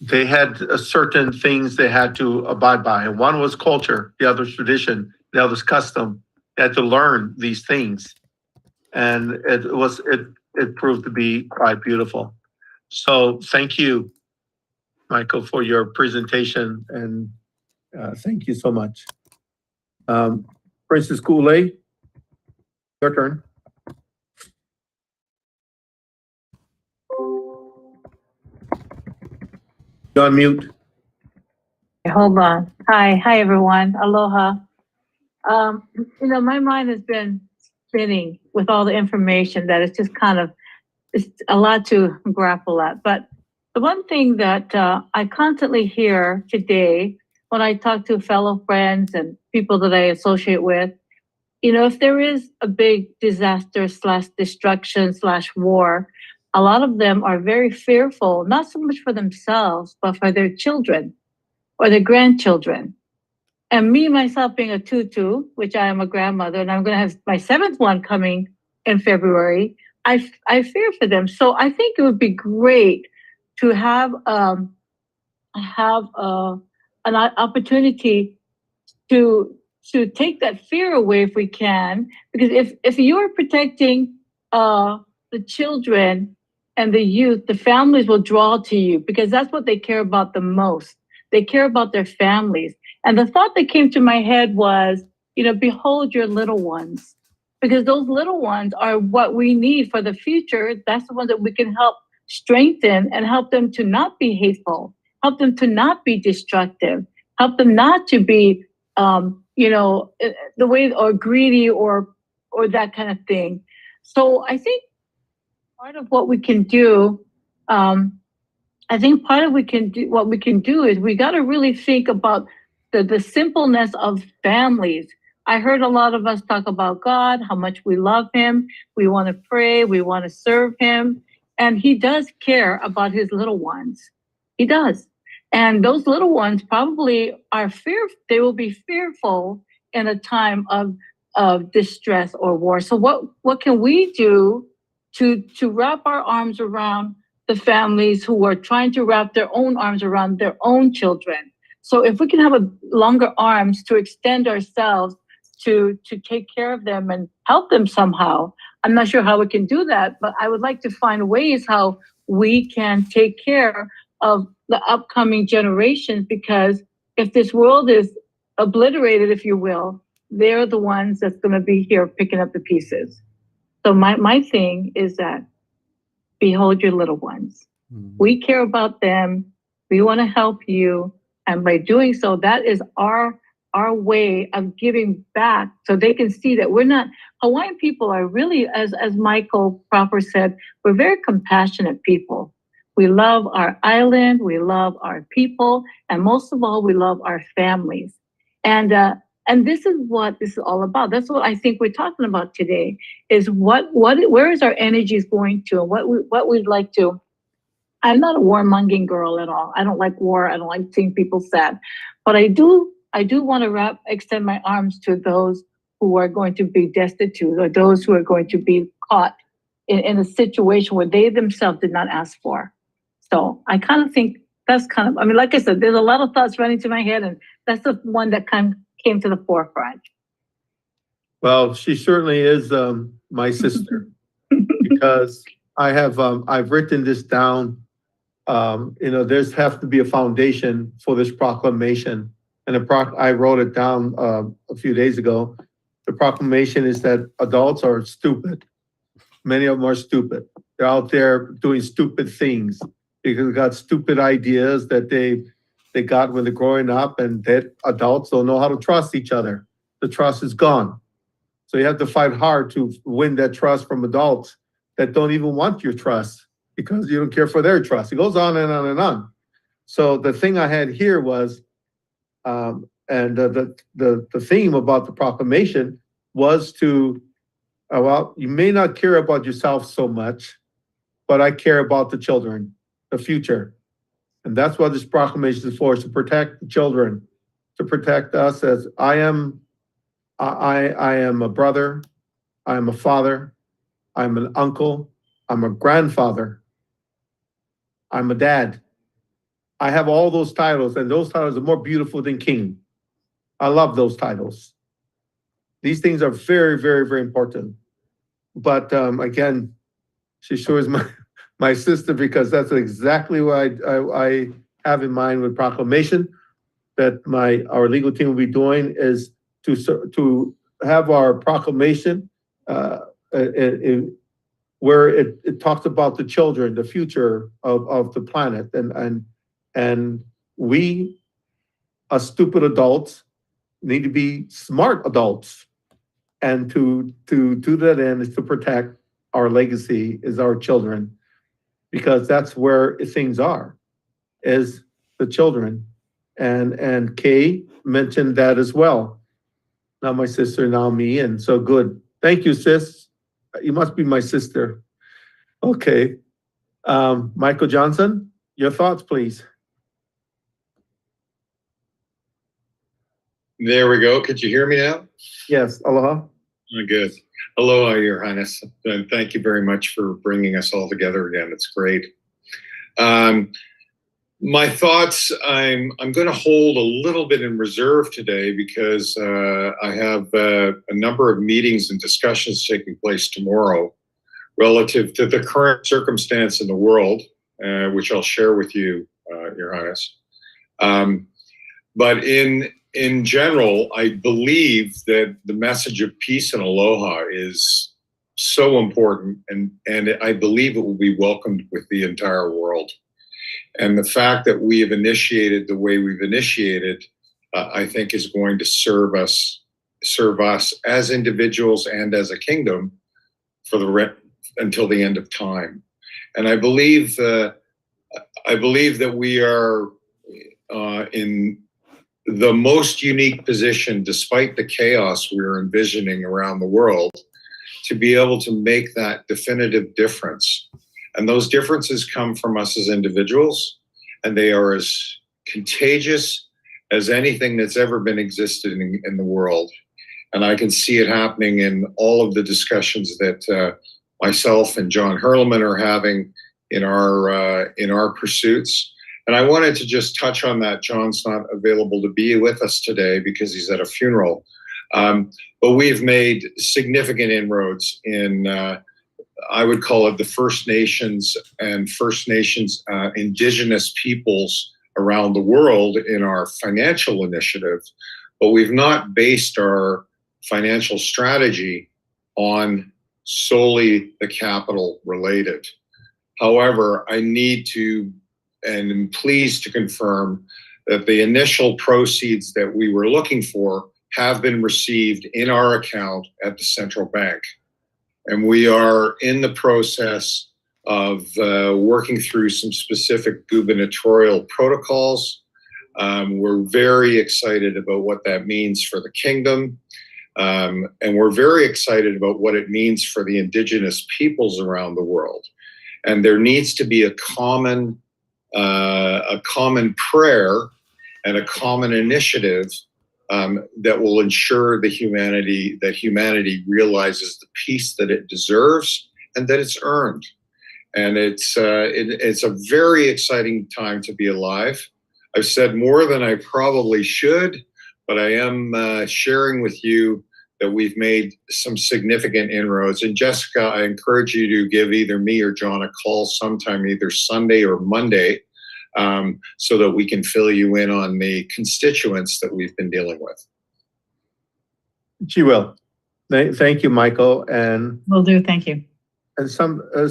they had certain things they had to abide by. And one was culture, the other was tradition, the other was custom. They had to learn these things. And it proved to be quite beautiful. So thank you, Michael, for your presentation, and thank you so much. Princess Kool-Aid, your turn. You're on mute. Hold on. Hi everyone. Aloha. My mind has been spinning with all the information that it's just kind of, it's a lot to grapple at. But the one thing that I constantly hear today when I talk to fellow friends and people that I associate with, if there is a big disaster / destruction / war, a lot of them are very fearful, not so much for themselves, but for their children or their grandchildren. And me, myself, being a tutu, which I am a grandmother, and I'm going to have my 7th one coming in February, I fear for them. So I think it would be great to have an opportunity to take that fear away if we can, because if you're protecting the children and the youth, the families will draw to you, because that's what they care about the most. They care about their families. And the thought that came to my head was, behold your little ones, because those little ones are what we need for the future. That's the ones that we can help strengthen and help them to not be hateful, help them to not be destructive, help them not to be, the way, or greedy or that kind of thing. So I think part of what we can do, what we can do is we got to really think about the simpleness of families. I heard a lot of us talk about God, how much we love him. We want to pray. We want to serve him. And he does care about his little ones. He does. And those little ones probably they will be fearful in a time of distress or war. So what can we do to wrap our arms around the families who are trying to wrap their own arms around their own children? So if we can have a longer arms to extend ourselves to take care of them and help them somehow. I'm not sure how we can do that, but I would like to find ways how we can take care of the upcoming generations, because if this world is obliterated, if you will, they're the ones that's going to be here picking up the pieces. So my thing is that behold your little ones. We care about them. We want to help you. And by doing so, that is our way of giving back, so they can see that we're not, Hawaiian people are really, as Michael Proper said, we're very compassionate people. We love our island, we love our people, and most of all, we love our families. And this is what this is all about. That's what I think we're talking about today, is where is our energies going to, and what we'd like to. I'm not a warmongering girl at all. I don't like war. I don't like seeing people sad, but I do want to extend my arms to those who are going to be destitute, or those who are going to be caught in a situation where they themselves did not ask for. So I kind of think that's like I said, there's a lot of thoughts running to my head, and that's the one that came to the forefront. Well, she certainly is my sister, because I've written this down. There's have to be a foundation for this proclamation. And I wrote it down a few days ago. The proclamation is that adults are stupid. Many of them are stupid. They're out there doing stupid things because they got stupid ideas that they got when they're growing up, and that adults don't know how to trust each other. The trust is gone. So you have to fight hard to win that trust from adults that don't even want your trust because you don't care for their trust. It goes on and on and on. So the thing I had here was, and the theme about the proclamation was to, you may not care about yourself so much, but I care about the children, the future. And that's what this proclamation is for, is to protect the children, to protect us as I am a brother, I am a father, I'm an uncle, I'm a grandfather, I'm a dad. I have all those titles, and those titles are more beautiful than king. I love those titles. These things are very, very, very important. But again, she sure is my sister, because that's exactly what I have in mind with proclamation. That our legal team will be doing is to have our proclamation where it talks about the children, the future of the planet, and we, as stupid adults, need to be smart adults, and to do that end is to protect our legacy, is our children, because that's where things are, is the children, and Kay mentioned that as well. Now my sister, now me, and so good. Thank you, sis. You must be my sister. Okay, Michael Johnson, your thoughts, please. There we go. Could you hear me now? Yes, aloha. Oh, good. Aloha, Your Highness. And thank you very much for bringing us all together again. It's great. My thoughts, I'm going to hold a little bit in reserve today because I have a number of meetings and discussions taking place tomorrow relative to the current circumstance in the world, which I'll share with you, Your Highness. But in general, I believe that the message of peace and aloha is so important, and I believe it will be welcomed with the entire world. And the fact that we have initiated the way we've initiated I think is going to serve us as individuals and as a kingdom for until the end of time. And I believe that we are in the most unique position, despite the chaos we're envisioning around the world, to be able to make that definitive difference. And those differences come from us as individuals, and they are as contagious as anything that's ever been existed in the world. And I can see it happening in all of the discussions that myself and John Hurlman are having in our pursuits. And I wanted to just touch on that. John's not available to be with us today because he's at a funeral. But we've made significant inroads in, I would call it the First Nations and First Nations indigenous peoples around the world in our financial initiative. But we've not based our financial strategy on solely the capital related. However, I need to and am pleased to confirm that the initial proceeds that we were looking for have been received in our account at the central bank. And we are in the process of working through some specific gubernatorial protocols. We're very excited about what that means for the kingdom. And we're very excited about what it means for the indigenous peoples around the world. And there needs to be a common prayer and a common initiative that will ensure that humanity realizes the peace that it deserves and that it's earned. And it's a very exciting time to be alive. I've said more than I probably should, but I am sharing with you that we've made some significant inroads. And Jessica, I encourage you to give either me or John a call sometime, either Sunday or Monday, so that we can fill you in on the constituents that we've been dealing with. She will. Thank you, Michael. And Will do, thank you. and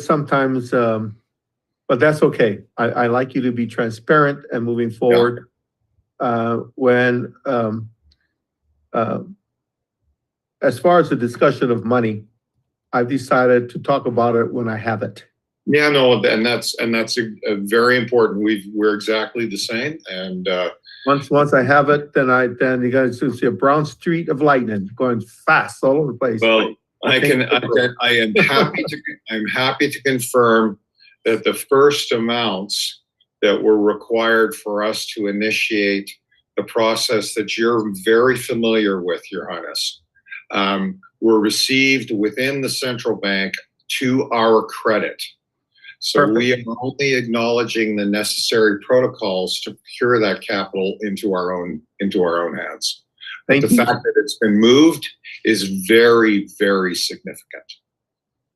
sometimes, but that's okay. I like you to be transparent and moving forward. As far as the discussion of money, I've decided to talk about it when I have it. Yeah, no, and that's a very important. We're exactly the same. And once I have it, then you guys will see a brown street of lightning going fast all over the place. Well, I'm happy to confirm that the first amounts that were required for us to initiate the process that you're very familiar with, Your Highness, were received within the central bank to our credit. So we are only acknowledging the necessary protocols to procure that capital into our own hands. But the fact that it's been moved is very, very significant.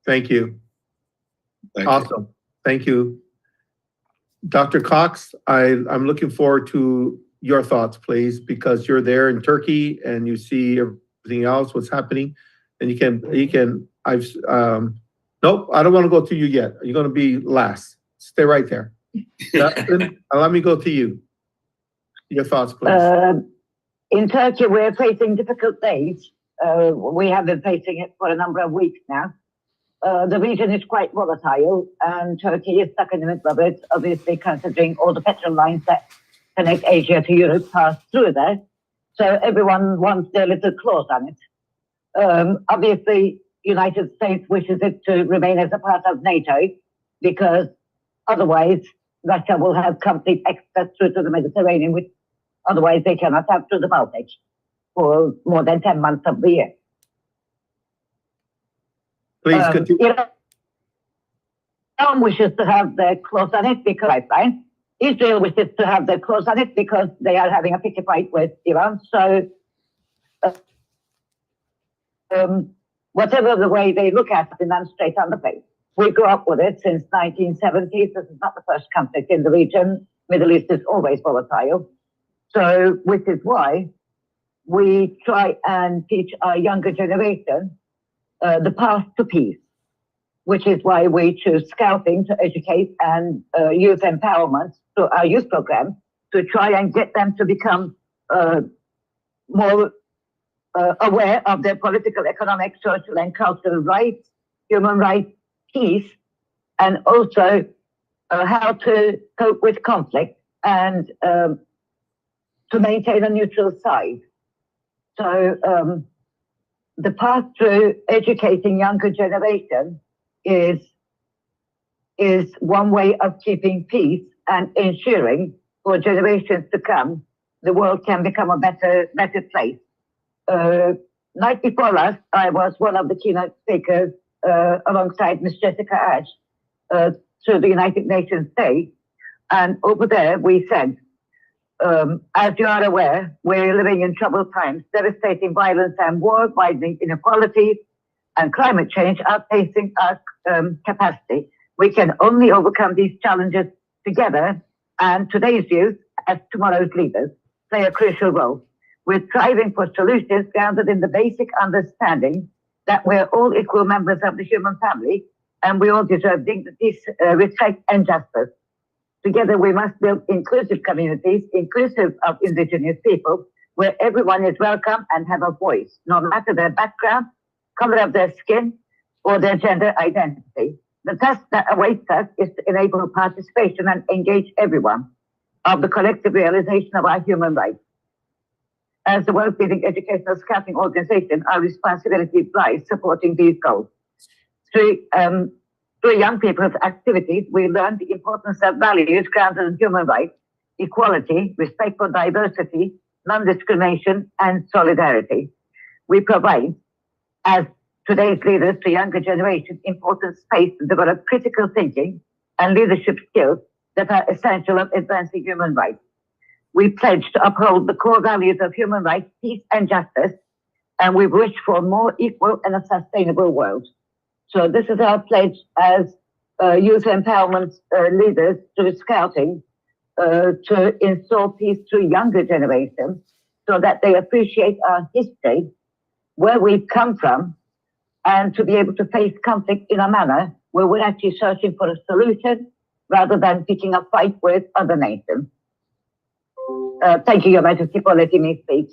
Thank you. Awesome. You. Thank you. Dr. Cox, I'm looking forward to your thoughts, please, because you're there in Turkey and you see everything else, what's happening. And nope, I don't want to go to you yet. You're going to be last. Stay right there. Dustin, let me go to you. Your thoughts, please. In Turkey, we're facing difficult days. We have been facing it for a number of weeks now. The region is quite volatile, and Turkey is stuck in the middle of it, obviously considering all the petrol lines that connect Asia to Europe pass through there. So everyone wants their little claws on it. Obviously, United States wishes it to remain as a part of NATO, because otherwise Russia will have complete access through to the Mediterranean, which otherwise they cannot have through the Baltic for more than 10 months of the year. Please continue. Iran wishes to have their claws on it because Israel wishes to have their claws on it because they are having a picky fight with Iran. So whatever the way they look at it, and I'm straight on the face. We grew up with it since 1970s. This is not the first conflict in the region. Middle East is always volatile. So, which is why we try and teach our younger generation the path to peace, which is why we choose scouting to educate and youth empowerment through our youth program to try and get them to become more aware of their political, economic, social, and cultural rights, human rights, peace, and also how to cope with conflict and to maintain a neutral side. So the path through educating younger generation is one way of keeping peace and ensuring for generations to come the world can become a better place. Night before last, I was one of the keynote speakers alongside Ms. Jessica Ash to the United Nations Day. And over there, we said, as you are aware, we're living in troubled times, devastating violence and war, widening inequalities, and climate change outpacing our capacity. We can only overcome these challenges together, and today's youth, as tomorrow's leaders, play a crucial role. We're striving for solutions grounded in the basic understanding that we're all equal members of the human family, and we all deserve dignity, respect, and justice. Together, we must build inclusive communities, inclusive of indigenous people, where everyone is welcome and have a voice, no matter their background, color of their skin, or their gender identity. The task that awaits us is to enable participation and engage everyone of the collective realization of our human rights. As the world's leading educational scouting organization, our responsibility lies supporting these goals. Through young people's activities, we learn the importance of values grounded in human rights, equality, respect for diversity, non-discrimination, and solidarity. We provide, as today's leaders to younger generation, important space to develop critical thinking and leadership skills that are essential of advancing human rights. We pledge to uphold the core values of human rights, peace, and justice, and we wish for a more equal and a sustainable world. So this is our pledge as youth empowerment leaders through scouting to install peace through younger generations so that they appreciate our history, where we've come from, and to be able to face conflict in a manner where we're actually searching for a solution rather than picking a fight with other nations. Thank you, Your Majesty, for letting me speak.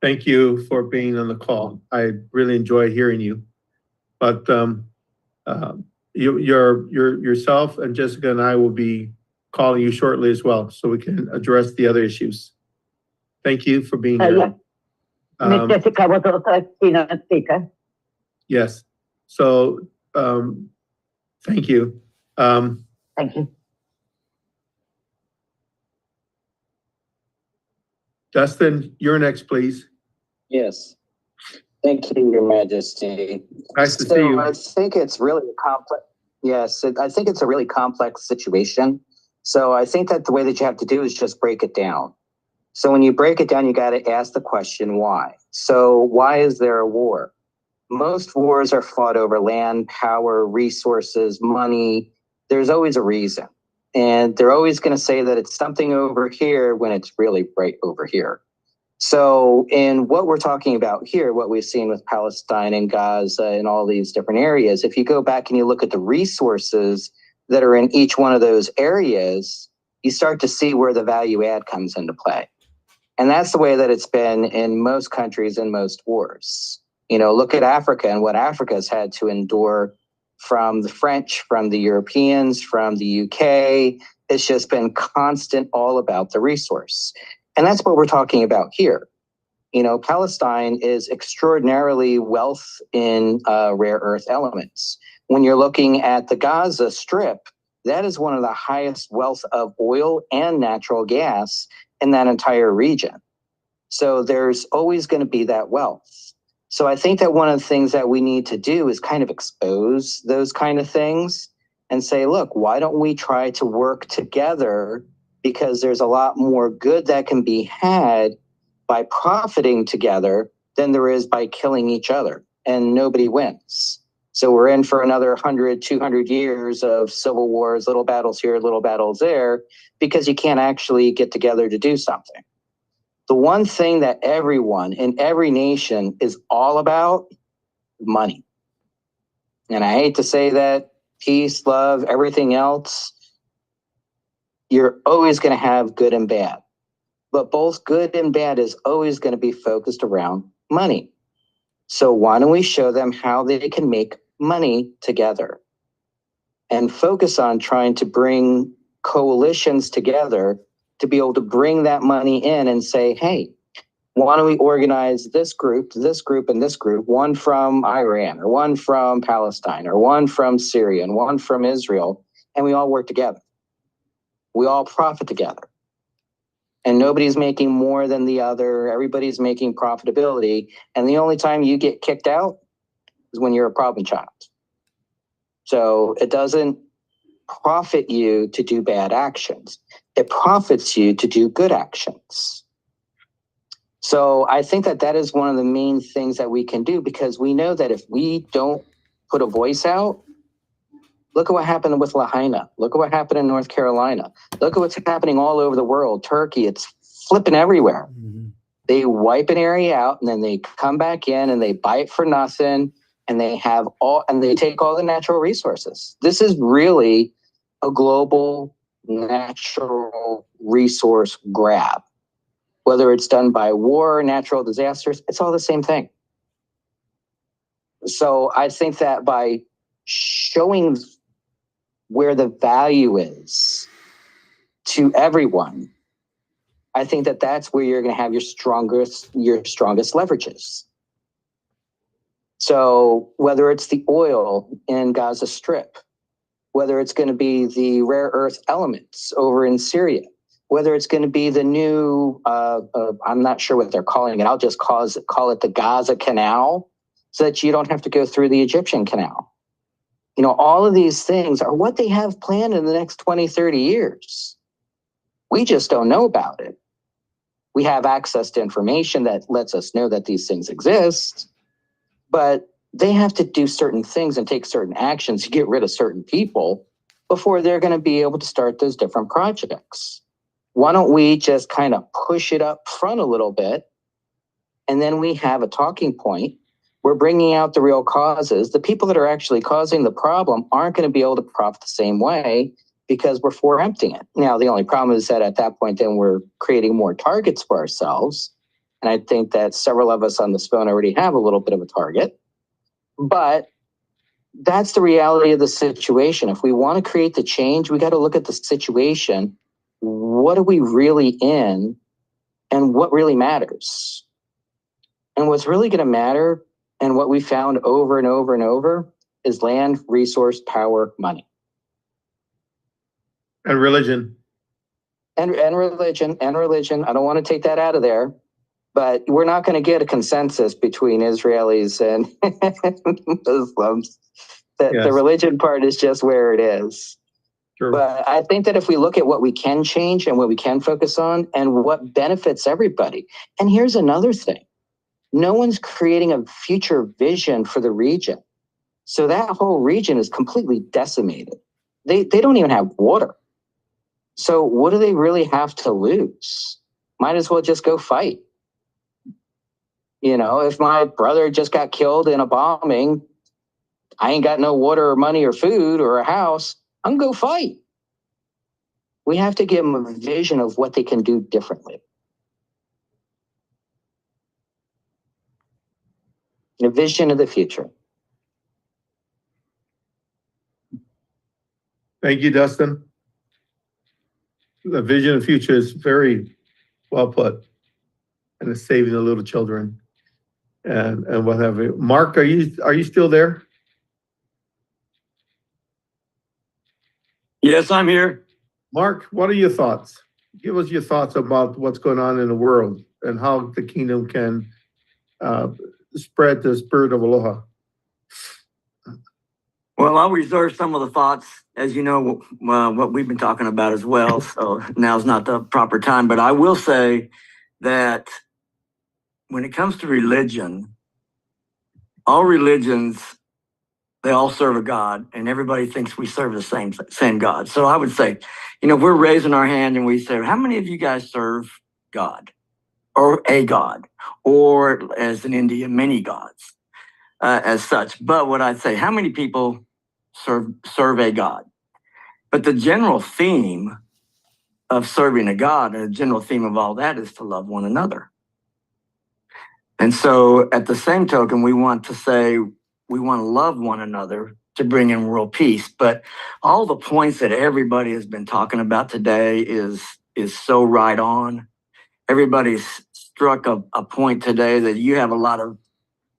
Thank you for being on the call. I really enjoy hearing you. But yourself and Jessica and I will be calling you shortly as well, so we can address the other issues. Thank you for being here. Ms. Jessica was also a keynote speaker. Yes. So thank you. Thank you. Dustin, you're next, please. Yes. Thank you, Your Majesty. Nice to see you. I think it's really a complex. Yes, I think it's a really complex situation. So I think that the way that you have to do is just break it down. So when you break it down, you got to ask the question, why? So why is there a war? Most wars are fought over land, power, resources, money. There's always a reason. And they're always going to say that it's something over here when it's really right over here. So in what we're talking about here, what we've seen with Palestine and Gaza and all these different areas, if you go back and you look at the resources that are in each one of those areas, you start to see where the value add comes into play. And that's the way that it's been in most countries and most wars. You know, look at Africa and what Africa's had to endure from the French, from the Europeans, from the UK. It's just been constant all about the resource. And that's what we're talking about here. You know, Palestine is extraordinarily wealth in rare earth elements. When you're looking at the Gaza Strip, that is one of the highest wealth of oil and natural gas in that entire region. So there's always going to be that wealth. So I think that one of the things that we need to do is kind of expose those kind of things and say, look, why don't we try to work together? Because there's a lot more good that can be had by profiting together than there is by killing each other, and nobody wins. So we're in for another 100, 200 years of civil wars, little battles here, little battles there, because you can't actually get together to do something. The one thing that everyone in every nation is all about, money. And I hate to say that, peace, love, everything else, you're always going to have good and bad. But both good and bad is always going to be focused around money. So why don't we show them how they can make money together and focus on trying to bring coalitions together to be able to bring that money in and say, hey, why don't we organize this group, and this group, one from Iran or one from Palestine or one from Syria and one from Israel, and we all work together. We all profit together. And nobody's making more than the other. Everybody's making profitability. And the only time you get kicked out is when you're a problem child. So it doesn't profit you to do bad actions. It profits you to do good actions. So I think that that is one of the main things that we can do, because we know that if we don't put a voice out, look at what happened with Lahaina. Look at what happened in North Carolina. Look at what's happening all over the world. Turkey, it's flipping everywhere. They wipe an area out and then they come back in and they buy it for nothing, and they take all the natural resources. This is really a global natural resource grab. Whether it's done by war, natural disasters, it's all the same thing. So I think that by showing where the value is to everyone, I think that that's where you're going to have your strongest leverages. So whether it's the oil in Gaza Strip, whether it's going to be the rare earth elements over in Syria, whether it's going to be the new, I'm not sure what they're calling it. I'll just call it the Gaza Canal, so that you don't have to go through the Egyptian Canal. You know, all of these things are what they have planned in the next 20, 30 years. We just don't know about it. We have access to information that lets us know that these things exist, but they have to do certain things and take certain actions to get rid of certain people before they're going to be able to start those different projects. Why don't we just kind of push it up front a little bit, and then we have a talking point. We're bringing out the real causes. The people that are actually causing the problem aren't going to be able to profit the same way because we're foreempting it. Now, the only problem is that at that point, then we're creating more targets for ourselves. And I think that several of us on this phone already have a little bit of a target. But that's the reality of the situation. If we want to create the change, we got to look at the situation. What are we really in, and what really matters? And what's really going to matter, and what we found over and over and over, is land, resource, power, money. And religion. And religion. I don't want to take that out of there, but we're not going to get a consensus between Israelis and Muslims. The religion part is just where it is. True. But I think that if we look at what we can change and what we can focus on and what benefits everybody. And here's another thing. No one's creating a future vision for the region. So that whole region is completely decimated. They don't even have water. So what do they really have to lose? Might as well just go fight. You know, if my brother just got killed in a bombing, I ain't got no water or money or food or a house, I'm gonna go fight. We have to give them a vision of what they can do differently. A vision of the future. Thank you, Dustin. The vision of the future is very well put, and it's saving the little children and what have you. Mark, are you still there? Yes, I'm here. Mark, what are your thoughts? Give us your thoughts about what's going on in the world and how the kingdom can spread the spirit of aloha. Well, I'll reserve some of the thoughts, as you know, what we've been talking about as well. So now's not the proper time. But I will say that when it comes to religion, all religions, they all serve a God, and everybody thinks we serve the same God. So I would say, you know, if we're raising our hand and we say, how many of you guys serve God or a God, or as in India, many gods as such? But what I'd say, how many people serve a God? But the general theme of serving a God, and the general theme of all that is to love one another. And so at the same token, we want to say we want to love one another to bring in world peace. But all the points that everybody has been talking about today is so right on. Everybody's struck a point today that you have a lot of,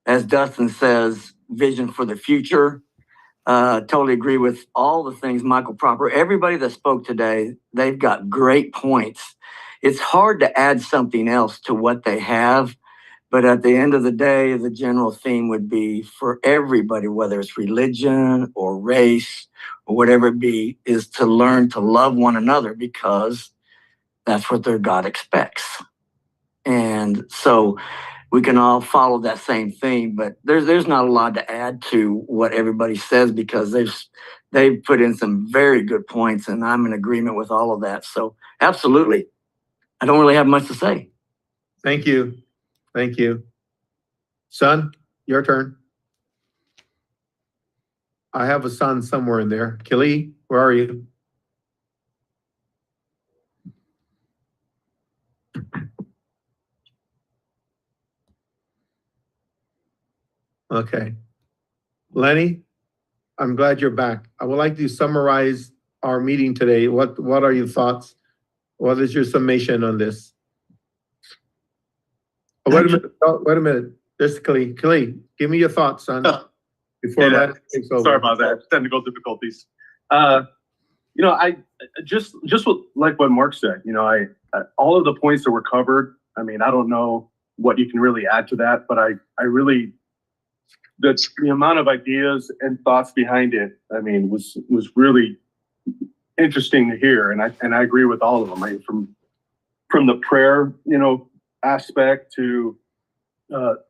as Dustin says, vision for the future. Totally agree with all the things Michael Proper, everybody that spoke today, they've got great points. It's hard to add something else to what they have. But at the end of the day, the general theme would be for everybody, whether it's religion or race or whatever it be, is to learn to love one another because that's what their God expects. And so we can all follow that same thing, but there's not a lot to add to what everybody says because they've put in some very good points, and I'm in agreement with all of that. So absolutely, I don't really have much to say. Thank you. Thank you. Son, your turn. I have a son somewhere in there. Kili, where are you? Okay. Lenny, I'm glad you're back. I would like to summarize our meeting today. What are your thoughts? What is your summation on this? Oh, wait a minute. Just Kili, give me your thoughts, son. Before Yeah, Lenny takes over. sorry about that. Technical difficulties. I just like what Mark said. I all of the points that were covered. I mean, I don't know what you can really add to that, but I really the amount of ideas and thoughts behind it. I mean, was really interesting to hear, and I agree with all of them. I mean, from the prayer, aspect to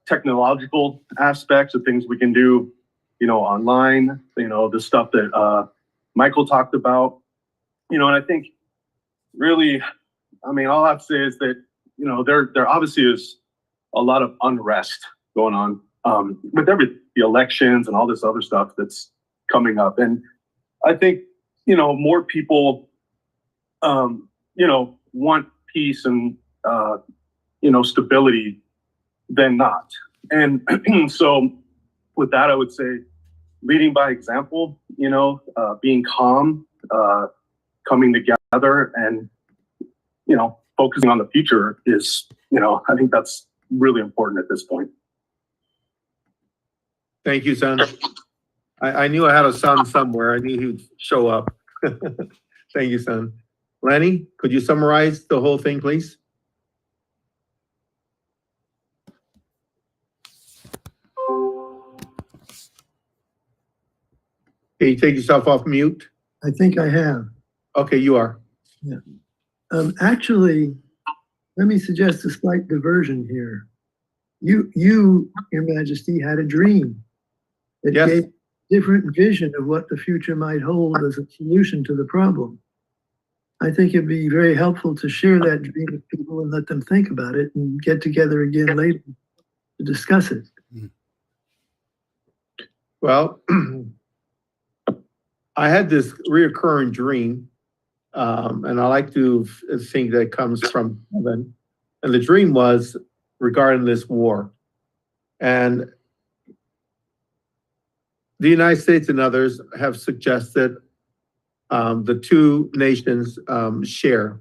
technological aspects of things we can do, online, the stuff that Michael talked about, and I think really, I mean, all I have to say is that, there obviously is a lot of unrest going on with the elections and all this other stuff that's coming up. And I think, more people, want peace and, stability than not. And so with that, I would say leading by example, being calm, coming together and, focusing on the future is, I think that's really important at this point. Thank you, son. I knew I had a son somewhere. I knew he would show up. Thank you, son. Lenny, could you summarize the whole thing, please? Can you take yourself off mute? I think I have. Okay, you are. Yeah. Actually, let me suggest a slight diversion here. You, Your Majesty, had a dream that Yes. gave different vision of what the future might hold as a solution to the problem. I think it'd be very helpful to share that dream with people and let them think about it and get together again later to discuss it. Well, I had this reoccurring dream, and I like to think that it comes from heaven. And the dream was regarding this war. And the United States and others have suggested the two nations share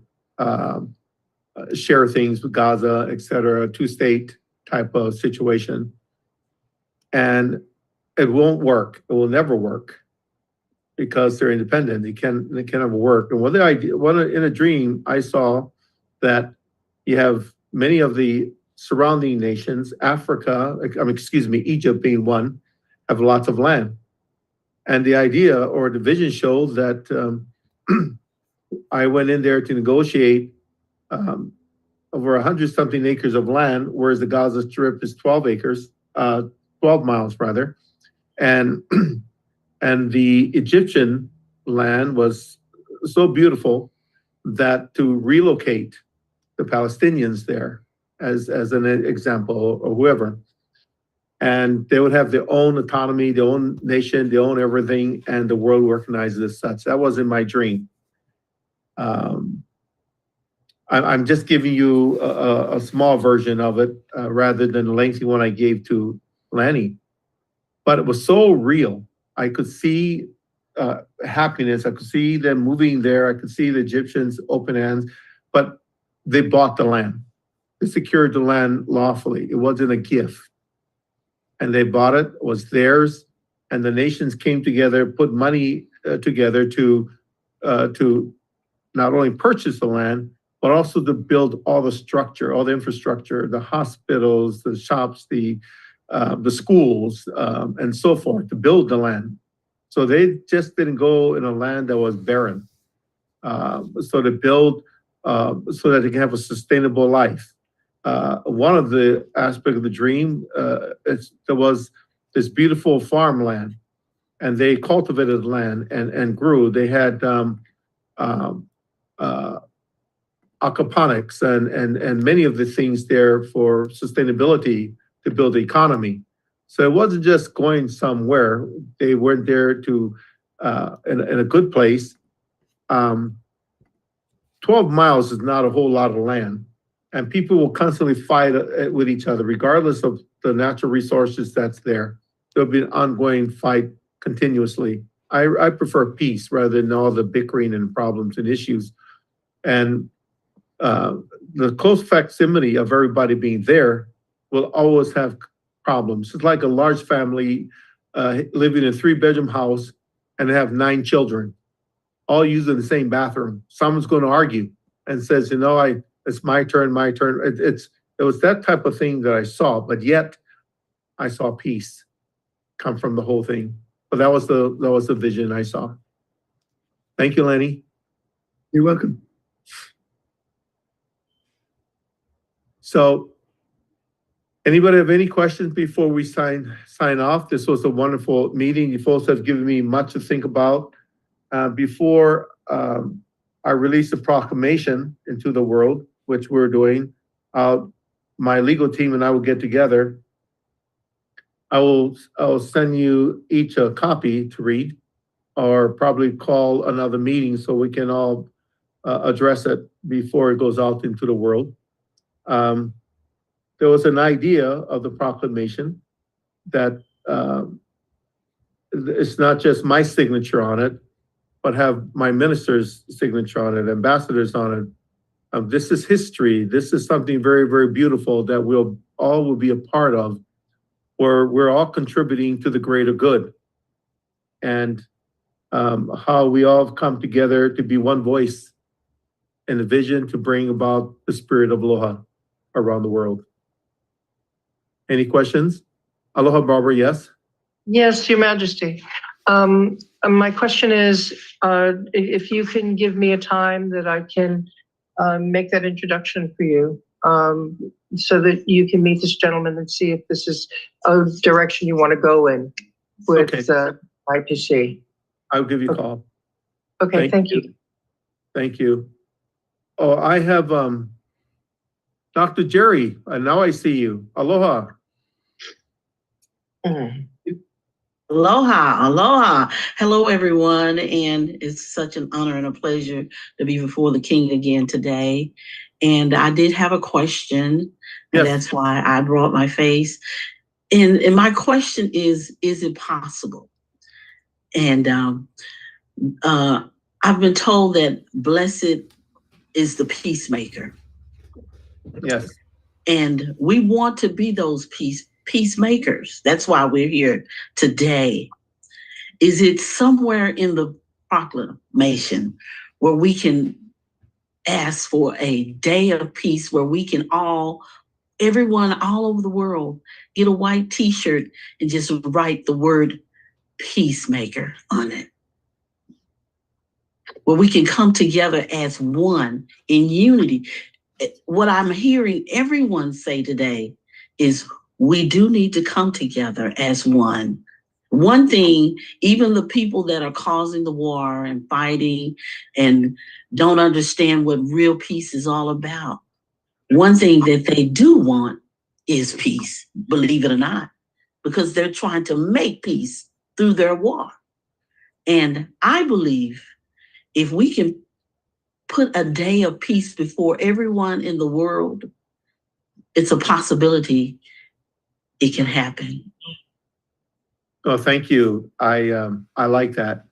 things with Gaza, et cetera, two-state type of situation. And it won't work. It will never work because they're independent. They can never work. And in a dream, I saw that you have many of the surrounding nations, Egypt being one, have lots of land. And the idea or the vision showed that I went in there to negotiate over 100-something acres of land, whereas the Gaza Strip is 12 miles rather. And the Egyptian land was so beautiful that to relocate the Palestinians there as an example or whoever, and they would have their own autonomy, their own nation, their own everything, and the world recognizes as such. That was in my dream. I'm just giving you a small version of it rather than the lengthy one I gave to Lanny. But it was so real. I could see happiness. I could see them moving there. I could see the Egyptians open hands, but they bought the land. They secured the land lawfully. It wasn't a gift. And they bought it, it was theirs. And the nations came together, put money together to not only purchase the land, but also to build all the structure, all the infrastructure, the hospitals, the shops, the schools, and so forth, to build the land. So they just didn't go in a land that was barren. So to build so that they can have a sustainable life. One of the aspects of the dream, there was this beautiful farmland, and they cultivated land and grew. They had aquaponics and many of the things there for sustainability to build the economy. So it wasn't just going somewhere. They weren't there to in a good place. 12 miles is not a whole lot of land, and people will constantly fight with each other, regardless of the natural resources that's there. There'll be an ongoing fight continuously. I prefer peace rather than all the bickering and problems and issues. And the close facsimile of everybody being there will always have problems. It's like a large family living in a 3-bedroom house and they have 9 children, all using the same bathroom. Someone's going to argue and says, it's my turn, my turn. It was that type of thing that I saw, but yet I saw peace come from the whole thing. But that was the vision I saw. Thank you, Lenny. You're welcome. So, anybody have any questions before we sign off? This was a wonderful meeting. You folks have given me much to think about. Before I release the proclamation into the world, which we're doing, my legal team and I will get together. I'll send you each a copy to read, or probably call another meeting so we can all address it before it goes out into the world. There was an idea of the proclamation that it's not just my signature on it, but have my minister's signature on it, ambassadors on it. This is history. This is something very, very beautiful that we'll all will be a part of, where we're all contributing to the greater good. And how we all come together to be one voice in the vision to bring about the spirit of aloha around the world. Any questions? Aloha, Barbara, yes? Yes, Your Majesty. My question is, if you can give me a time that I can make that introduction for you, so that you can meet this gentleman and see if this is a direction you want to go in with IPC. I'll give you a call. Okay, thank you. Thank you. Oh, I have Dr. Jerry, and now I see you. Aloha. Aloha, aloha. Hello, everyone. And it's such an honor and a pleasure to be before the King again today. And I did have a question. Yes. And that's why I brought my face. And my question is it possible? And I've been told that blessed is the peacemaker. Yes. And we want to be those peacemakers. That's why we're here today. Is it somewhere in the proclamation where we can ask for a day of peace, where we can everyone all over the world, get a white t-shirt and just write the word peacemaker on it? Where we can come together as one in unity. What I'm hearing everyone say today is we do need to come together as one. One thing, even the people that are causing the war and fighting and don't understand what real peace is all about, one thing that they do want is peace, believe it or not, because they're trying to make peace through their war. And I believe if we can put a day of peace before everyone in the world, it's a possibility it can happen. Oh, thank you. I like that.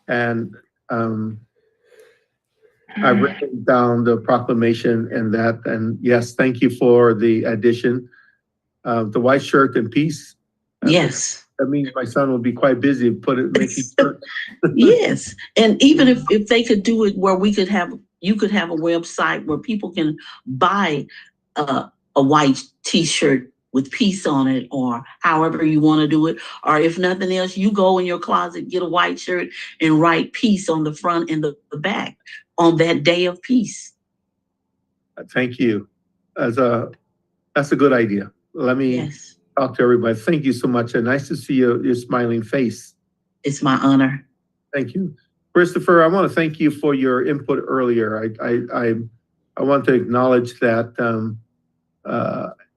And I've written down the proclamation and that, and yes, thank you for the addition. The white shirt and peace. Yes. That means my son will be quite busy making shirts. Yes. And even if they could do it where you could have a website where people can buy a white t-shirt with peace on it, or however you want to do it. Or if nothing else, you go in your closet, get a white shirt and write peace on the front and the back on that day of peace. Thank you. That's a good idea. Let me talk to everybody. Thank you so much. And nice to see your smiling face. It's my honor. Thank you. Christopher, I want to thank you for your input earlier. I want to acknowledge that,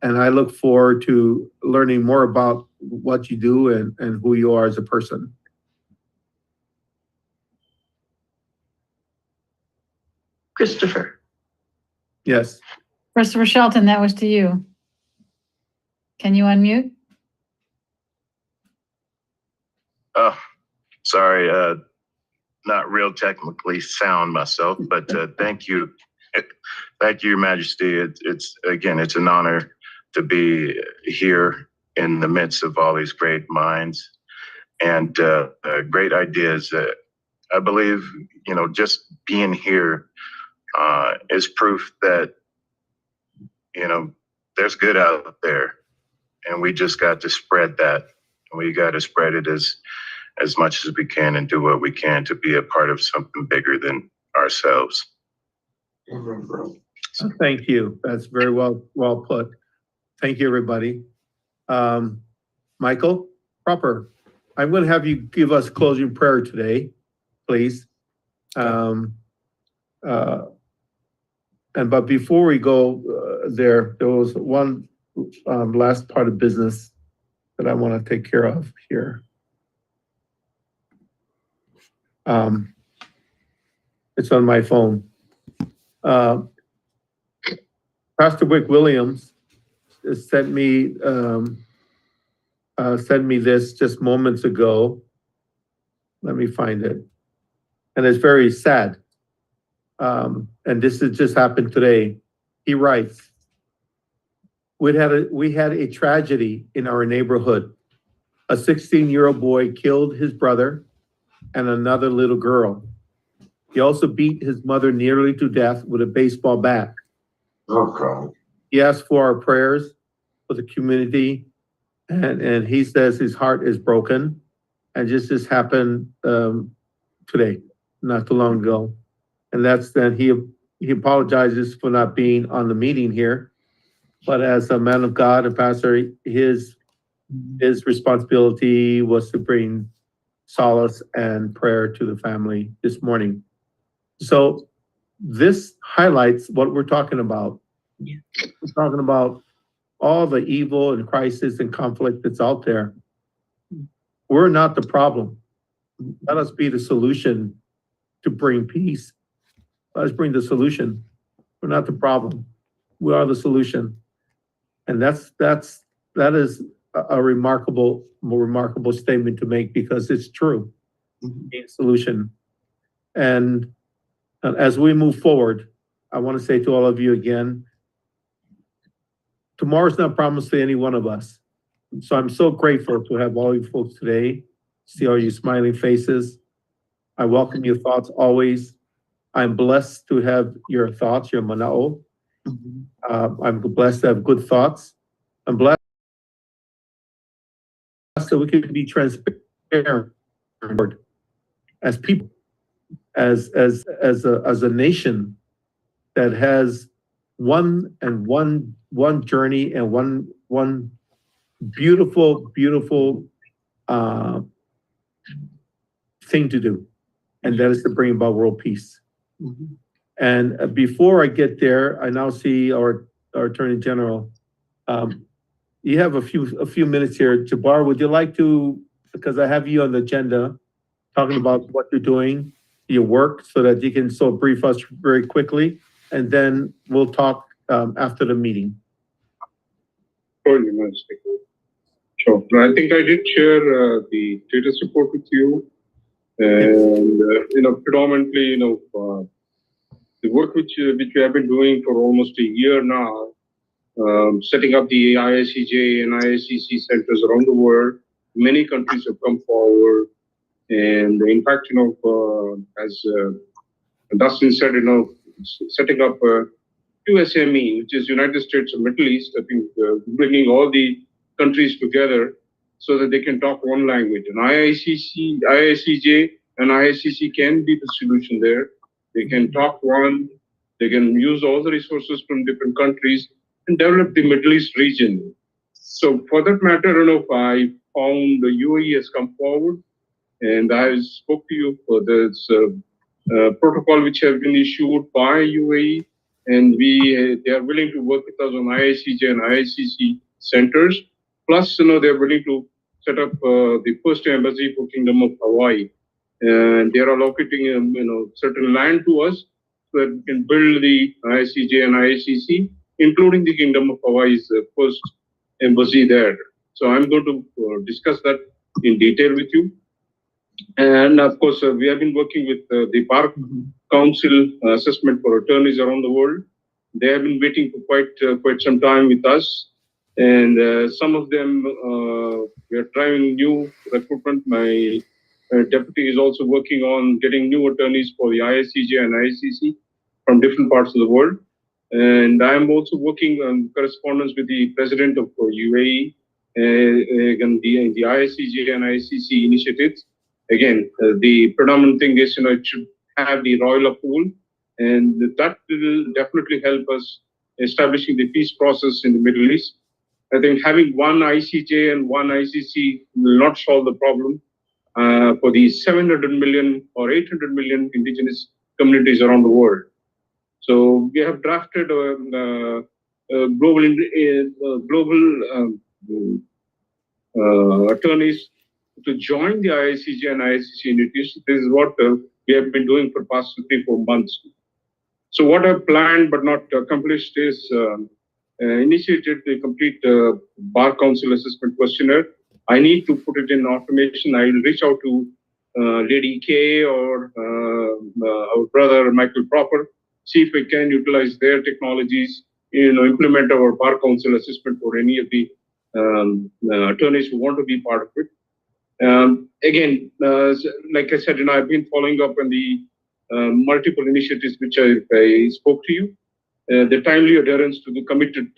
and I look forward to learning more about what you do and who you are as a person. Christopher. Yes. Christopher Shelton, that was to you. Can you unmute? Oh, sorry, not real technically sound myself, but thank you. Thank you, Your Majesty. It's again, it's an honor to be here in the midst of all these great minds and great ideas. I believe, just being here is proof that, there's good out there, and we just got to spread that. We got to spread it as much as we can and do what we can to be a part of something bigger than ourselves. Thank you. That's very well put. Thank you, everybody. Michael Proper, I'm going to have you give us closing prayer today, please. But before we go there was one last part of business that I want to take care of here. It's on my phone. Pastor Wick Williams sent me this just moments ago. Let me find it. And it's very sad. And this has just happened today. He writes, we had a tragedy in our neighborhood. A 16-year-old boy killed his brother and another little girl. He also beat his mother nearly to death with a baseball bat. Oh, God. He asked for our prayers for the community, and he says his heart is broken. And this happened today, not too long ago. And then he apologizes for not being on the meeting here. But as a man of God and pastor, his responsibility was to bring solace and prayer to the family this morning. So this highlights what we're talking about. Yeah. We're talking about all the evil and crisis and conflict that's out there. We're not the problem. Let us be the solution to bring peace. Let us bring the solution. We're not the problem. We are the solution. And that is a remarkable statement to make because it's true. Being a solution. And as we move forward, I want to say to all of you again, tomorrow's not promised to any one of us. So I'm so grateful to have all you folks today, see all your smiling faces. I welcome your thoughts always. I'm blessed to have your thoughts, your mana'o. I'm blessed to have good thoughts. I'm blessed that we can be transparent as people, as a nation that has one journey and one beautiful thing to do, and that is to bring about world peace. And before I get there, I now see our Attorney General. You have a few minutes here. Jabbar, would you like to, because I have you on the agenda, talking about what you're doing. your work so that you can so brief us very quickly, and then we'll talk after the meeting. Sure, Your Majesty. Sure. I think I did share the status report with you, and predominantly, the work which we have been doing for almost a year now, setting up the IICJ and IICC centers around the world. Many countries have come forward, and in fact, as Dustin said, setting up USME, which is United States of Middle East, I think bringing all the countries together so that they can talk one language. And IICJ and IICC can be the solution there. They can talk one, they can use all the resources from different countries and develop the Middle East region. So for that matter, I found the UAE has come forward, and I spoke to you for this protocol which have been issued by UAE, and they are willing to work with us on IICJ and IICC centers. Plus, they're willing to set up the first embassy for Kingdom of Hawaii, and they are allocating certain land to us so that we can build the IICJ and IICC, including the Kingdom of Hawaii's first embassy there. So I'm going to discuss that in detail with you. And of course, we have been working with the Bar Council assessment for attorneys around the world. They have been waiting for quite some time with us. And some of them, we are trying new recruitment. My deputy is also working on getting new attorneys for the IICJ and IICC from different parts of the world. And I'm also working on correspondence with the president of UAE and the IICJ and IICC initiatives. Again, the predominant thing is, it should have the royal approval, and that will definitely help us establishing the peace process in the Middle East. I think having one ICJ and one ICC will not solve the problem for the 700 million or 800 million indigenous communities around the world. So we have drafted global attorneys to join the IICJ and IICC entities. This is what we have been doing for the past 3-4 months. So what I've planned but not accomplished is initiated the complete Bar Council assessment questionnaire. I need to put it in automation. I will reach out to Lady K or our brother Michael Proper, see if we can utilize their technologies, implement our Bar Council assessment for any of the attorneys who want to be part of it. Again, like I said, I've been following up on the multiple initiatives which I spoke to you. The timely adherence to the committed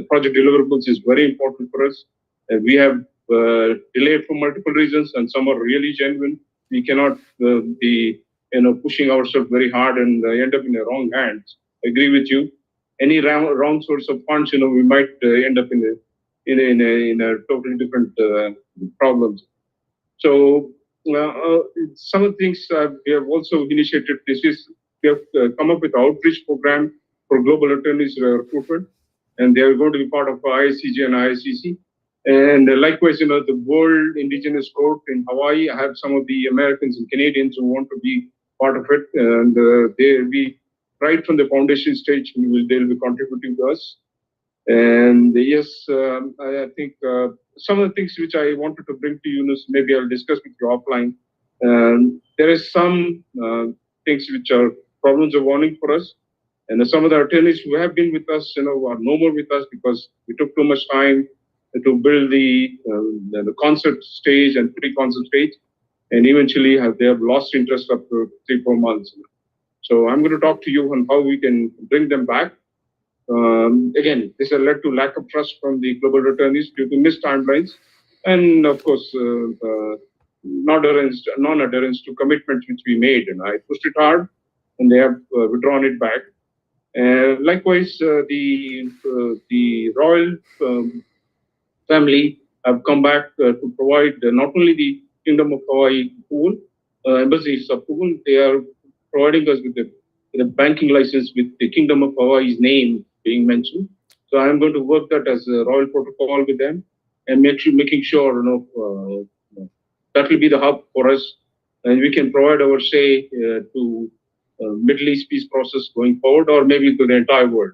project deliverables is very important for us. We have delayed for multiple reasons, and some are really genuine. We cannot be pushing ourselves very hard and end up in the wrong hands. I agree with you. Any wrong source of funds, we might end up in a totally different problems. So some of the things we have also initiated. We have come up with an outreach program for global attorneys recruitment, and they are going to be part of IICJ and IICC. And likewise, the World Indigenous Court in Hawaii, I have some of the Americans and Canadians who want to be part of it, and they'll be right from the foundation stage. They'll be contributing to us. And yes, I think some of the things which I wanted to bring to you, maybe I'll discuss with you offline. There is some things which are problems of warning for us. And some of the attorneys who have been with us, are no more with us because we took too much time to build the concept stage and pre-concept stage. And eventually they have lost interest after 3-4 months. So I'm going to talk to you on how we can bring them back. Again, this has led to lack of trust from the global attorneys due to missed timelines, and of course, non-adherence to commitments which we made. And I pushed it hard, and they have withdrawn it back. Likewise, the royal family have come back to provide not only the Kingdom of Hawaii approval, embassy's approval, they are providing us with a banking license with the Kingdom of Hawaii's name being mentioned. So I'm going to work that as a royal protocol with them and making sure that will be the hub for us and we can provide our say to Middle East peace process going forward, or maybe to the entire world.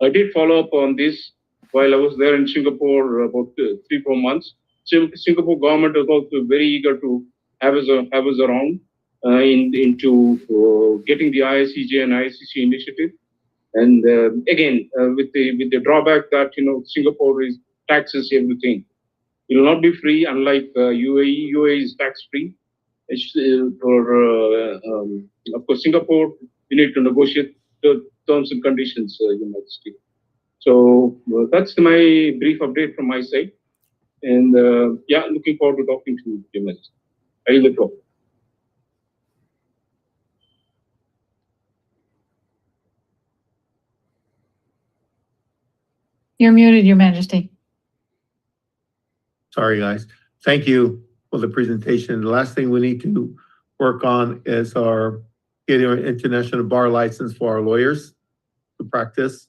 I did follow up on this while I was there in Singapore about 3-4 months. Singapore government was also very eager to have us around into getting the ISCJ and ISCC initiative. And again, with the drawback that Singapore is taxes everything. It will not be free, unlike UAE. UAE is tax free. Of course, Singapore, you need to negotiate the terms and conditions, Your Majesty. So that's my brief update from my side. And yeah, looking forward to talking to you, Your Majesty. I yield the floor. You're muted, Your Majesty. Sorry, guys. Thank you for the presentation. The last thing we need to work on is getting our international bar license for our lawyers to practice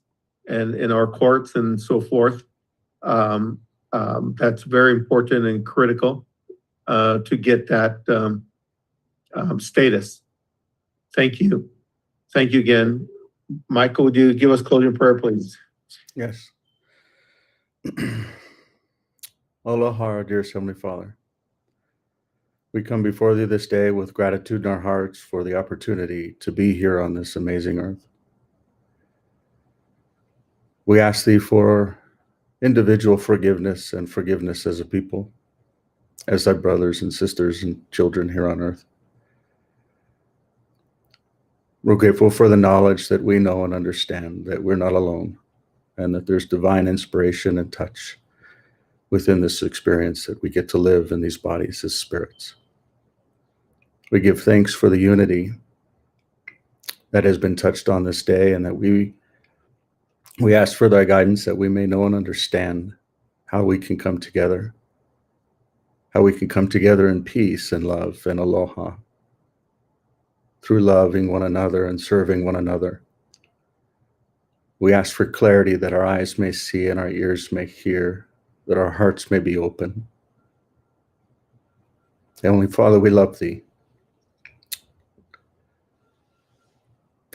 and in our courts and so forth. That's very important and critical to get that status. Thank you. Thank you again. Michael, would you give us closing prayer, please? Yes. Aloha, our dearest Heavenly Father. We come before thee this day with gratitude in our hearts for the opportunity to be here on this amazing earth. We ask thee for individual forgiveness and forgiveness as a people, as thy brothers and sisters and children here on earth. We're grateful for the knowledge that we know and understand that we're not alone, and that there's divine inspiration and touch within this experience that we get to live in these bodies as spirits. We give thanks for the unity that has been touched on this day, and that we ask for thy guidance that we may know and understand how we can come together, in peace and love and aloha, through loving one another and serving one another. We ask for clarity that our eyes may see and our ears may hear, that our hearts may be open. Heavenly Father, we love thee.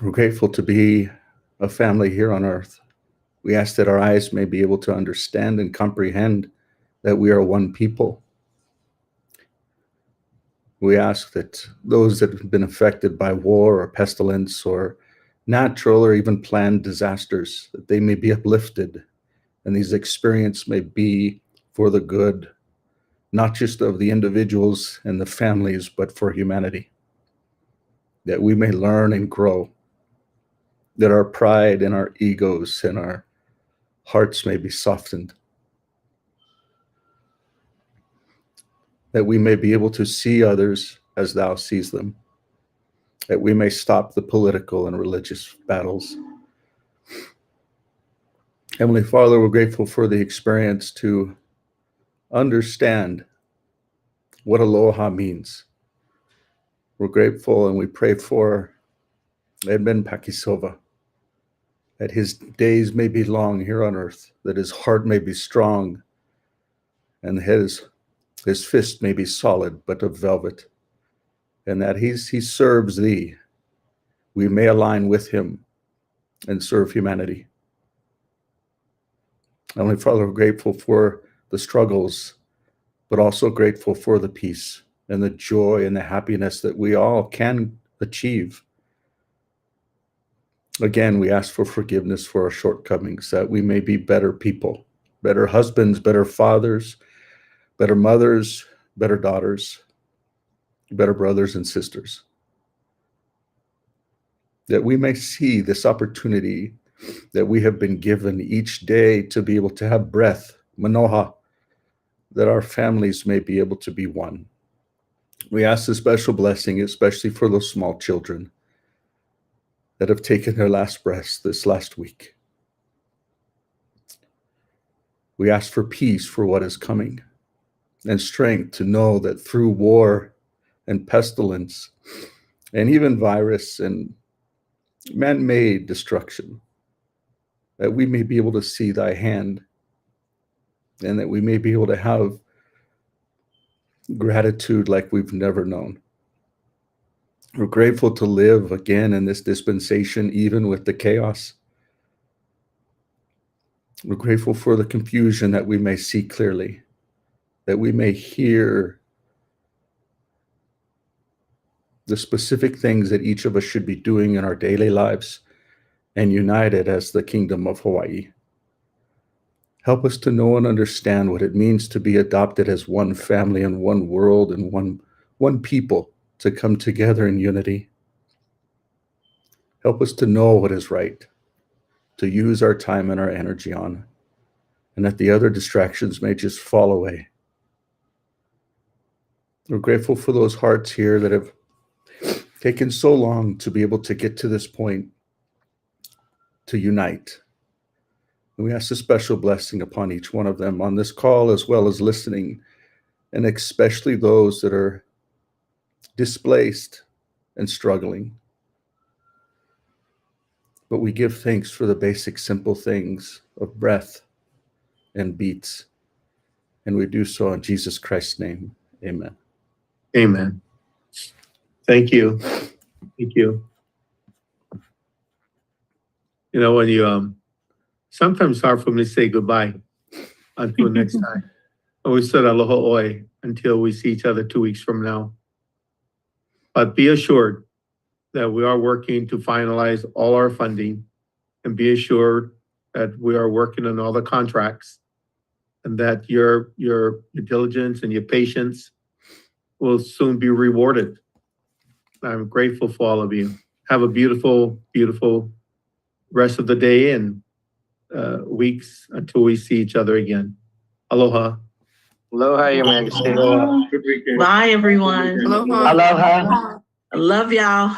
We're grateful to be a family here on earth. We ask that our eyes may be able to understand and comprehend that we are one people. We ask that those that have been affected by war or pestilence or natural or even planned disasters, that they may be uplifted, and these experiences may be for the good, not just of the individuals and the families, but for humanity. That we may learn and grow, that our pride and our egos and our hearts may be softened, that we may be able to see others as thou sees them, that we may stop the political and religious battles. Heavenly Father, we're grateful for the experience to understand what aloha means. We're grateful and we pray for Edmund Pakisova, that his days may be long here on earth, that his heart may be strong, and his fist may be solid but of velvet, and that he serves thee. We may align with him and serve humanity. Heavenly Father, we're grateful for the struggles, but also grateful for the peace and the joy and the happiness that we all can achieve. Again, we ask for forgiveness for our shortcomings, that we may be better people, better husbands, better fathers, better mothers, better daughters, better brothers and sisters. That we may see this opportunity that we have been given each day to be able to have breath, manoha, that our families may be able to be one. We ask a special blessing, especially for those small children that have taken their last breaths this last week. We ask for peace for what is coming and strength to know that through war and pestilence and even virus and man-made destruction, that we may be able to see thy hand, and that we may be able to have gratitude like we've never known. We're grateful to live again in this dispensation, even with the chaos. We're grateful for the confusion that we may see clearly, that we may hear the specific things that each of us should be doing in our daily lives and united as the Kingdom of Hawaii. Help us to know and understand what it means to be adopted as one family and one world and one people to come together in unity. Help us to know what is right, to use our time and our energy on, and that the other distractions may just fall away. We're grateful for those hearts here that have taken so long to be able to get to this point, to unite. And we ask a special blessing upon each one of them on this call, as well as listening, and especially those that are displaced and struggling. But we give thanks for the basic, simple things of breath and beats. And we do so in Jesus Christ's name. Amen. Amen. Thank you. Thank you. You know, when you, sometimes it's hard for me to say goodbye until next time. And we said aloha oi until we see each other 2 weeks from now. But be assured that we are working to finalize all our funding, and be assured that we are working on all the contracts, and that your diligence and your patience will soon be rewarded. I'm grateful for all of you. Have a beautiful, beautiful rest of the day and weeks until we see each other again. Aloha. Aloha, Your Majesty. Good weekend. Bye, everyone. Aloha. I love y'all.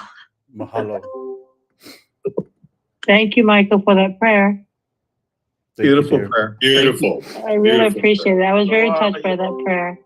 Mahalo. Thank you, Michael, for that prayer. Thank you, Beautiful dear. prayer. Beautiful. I really Beautiful appreciate it. I was very Aloha. touched by that prayer.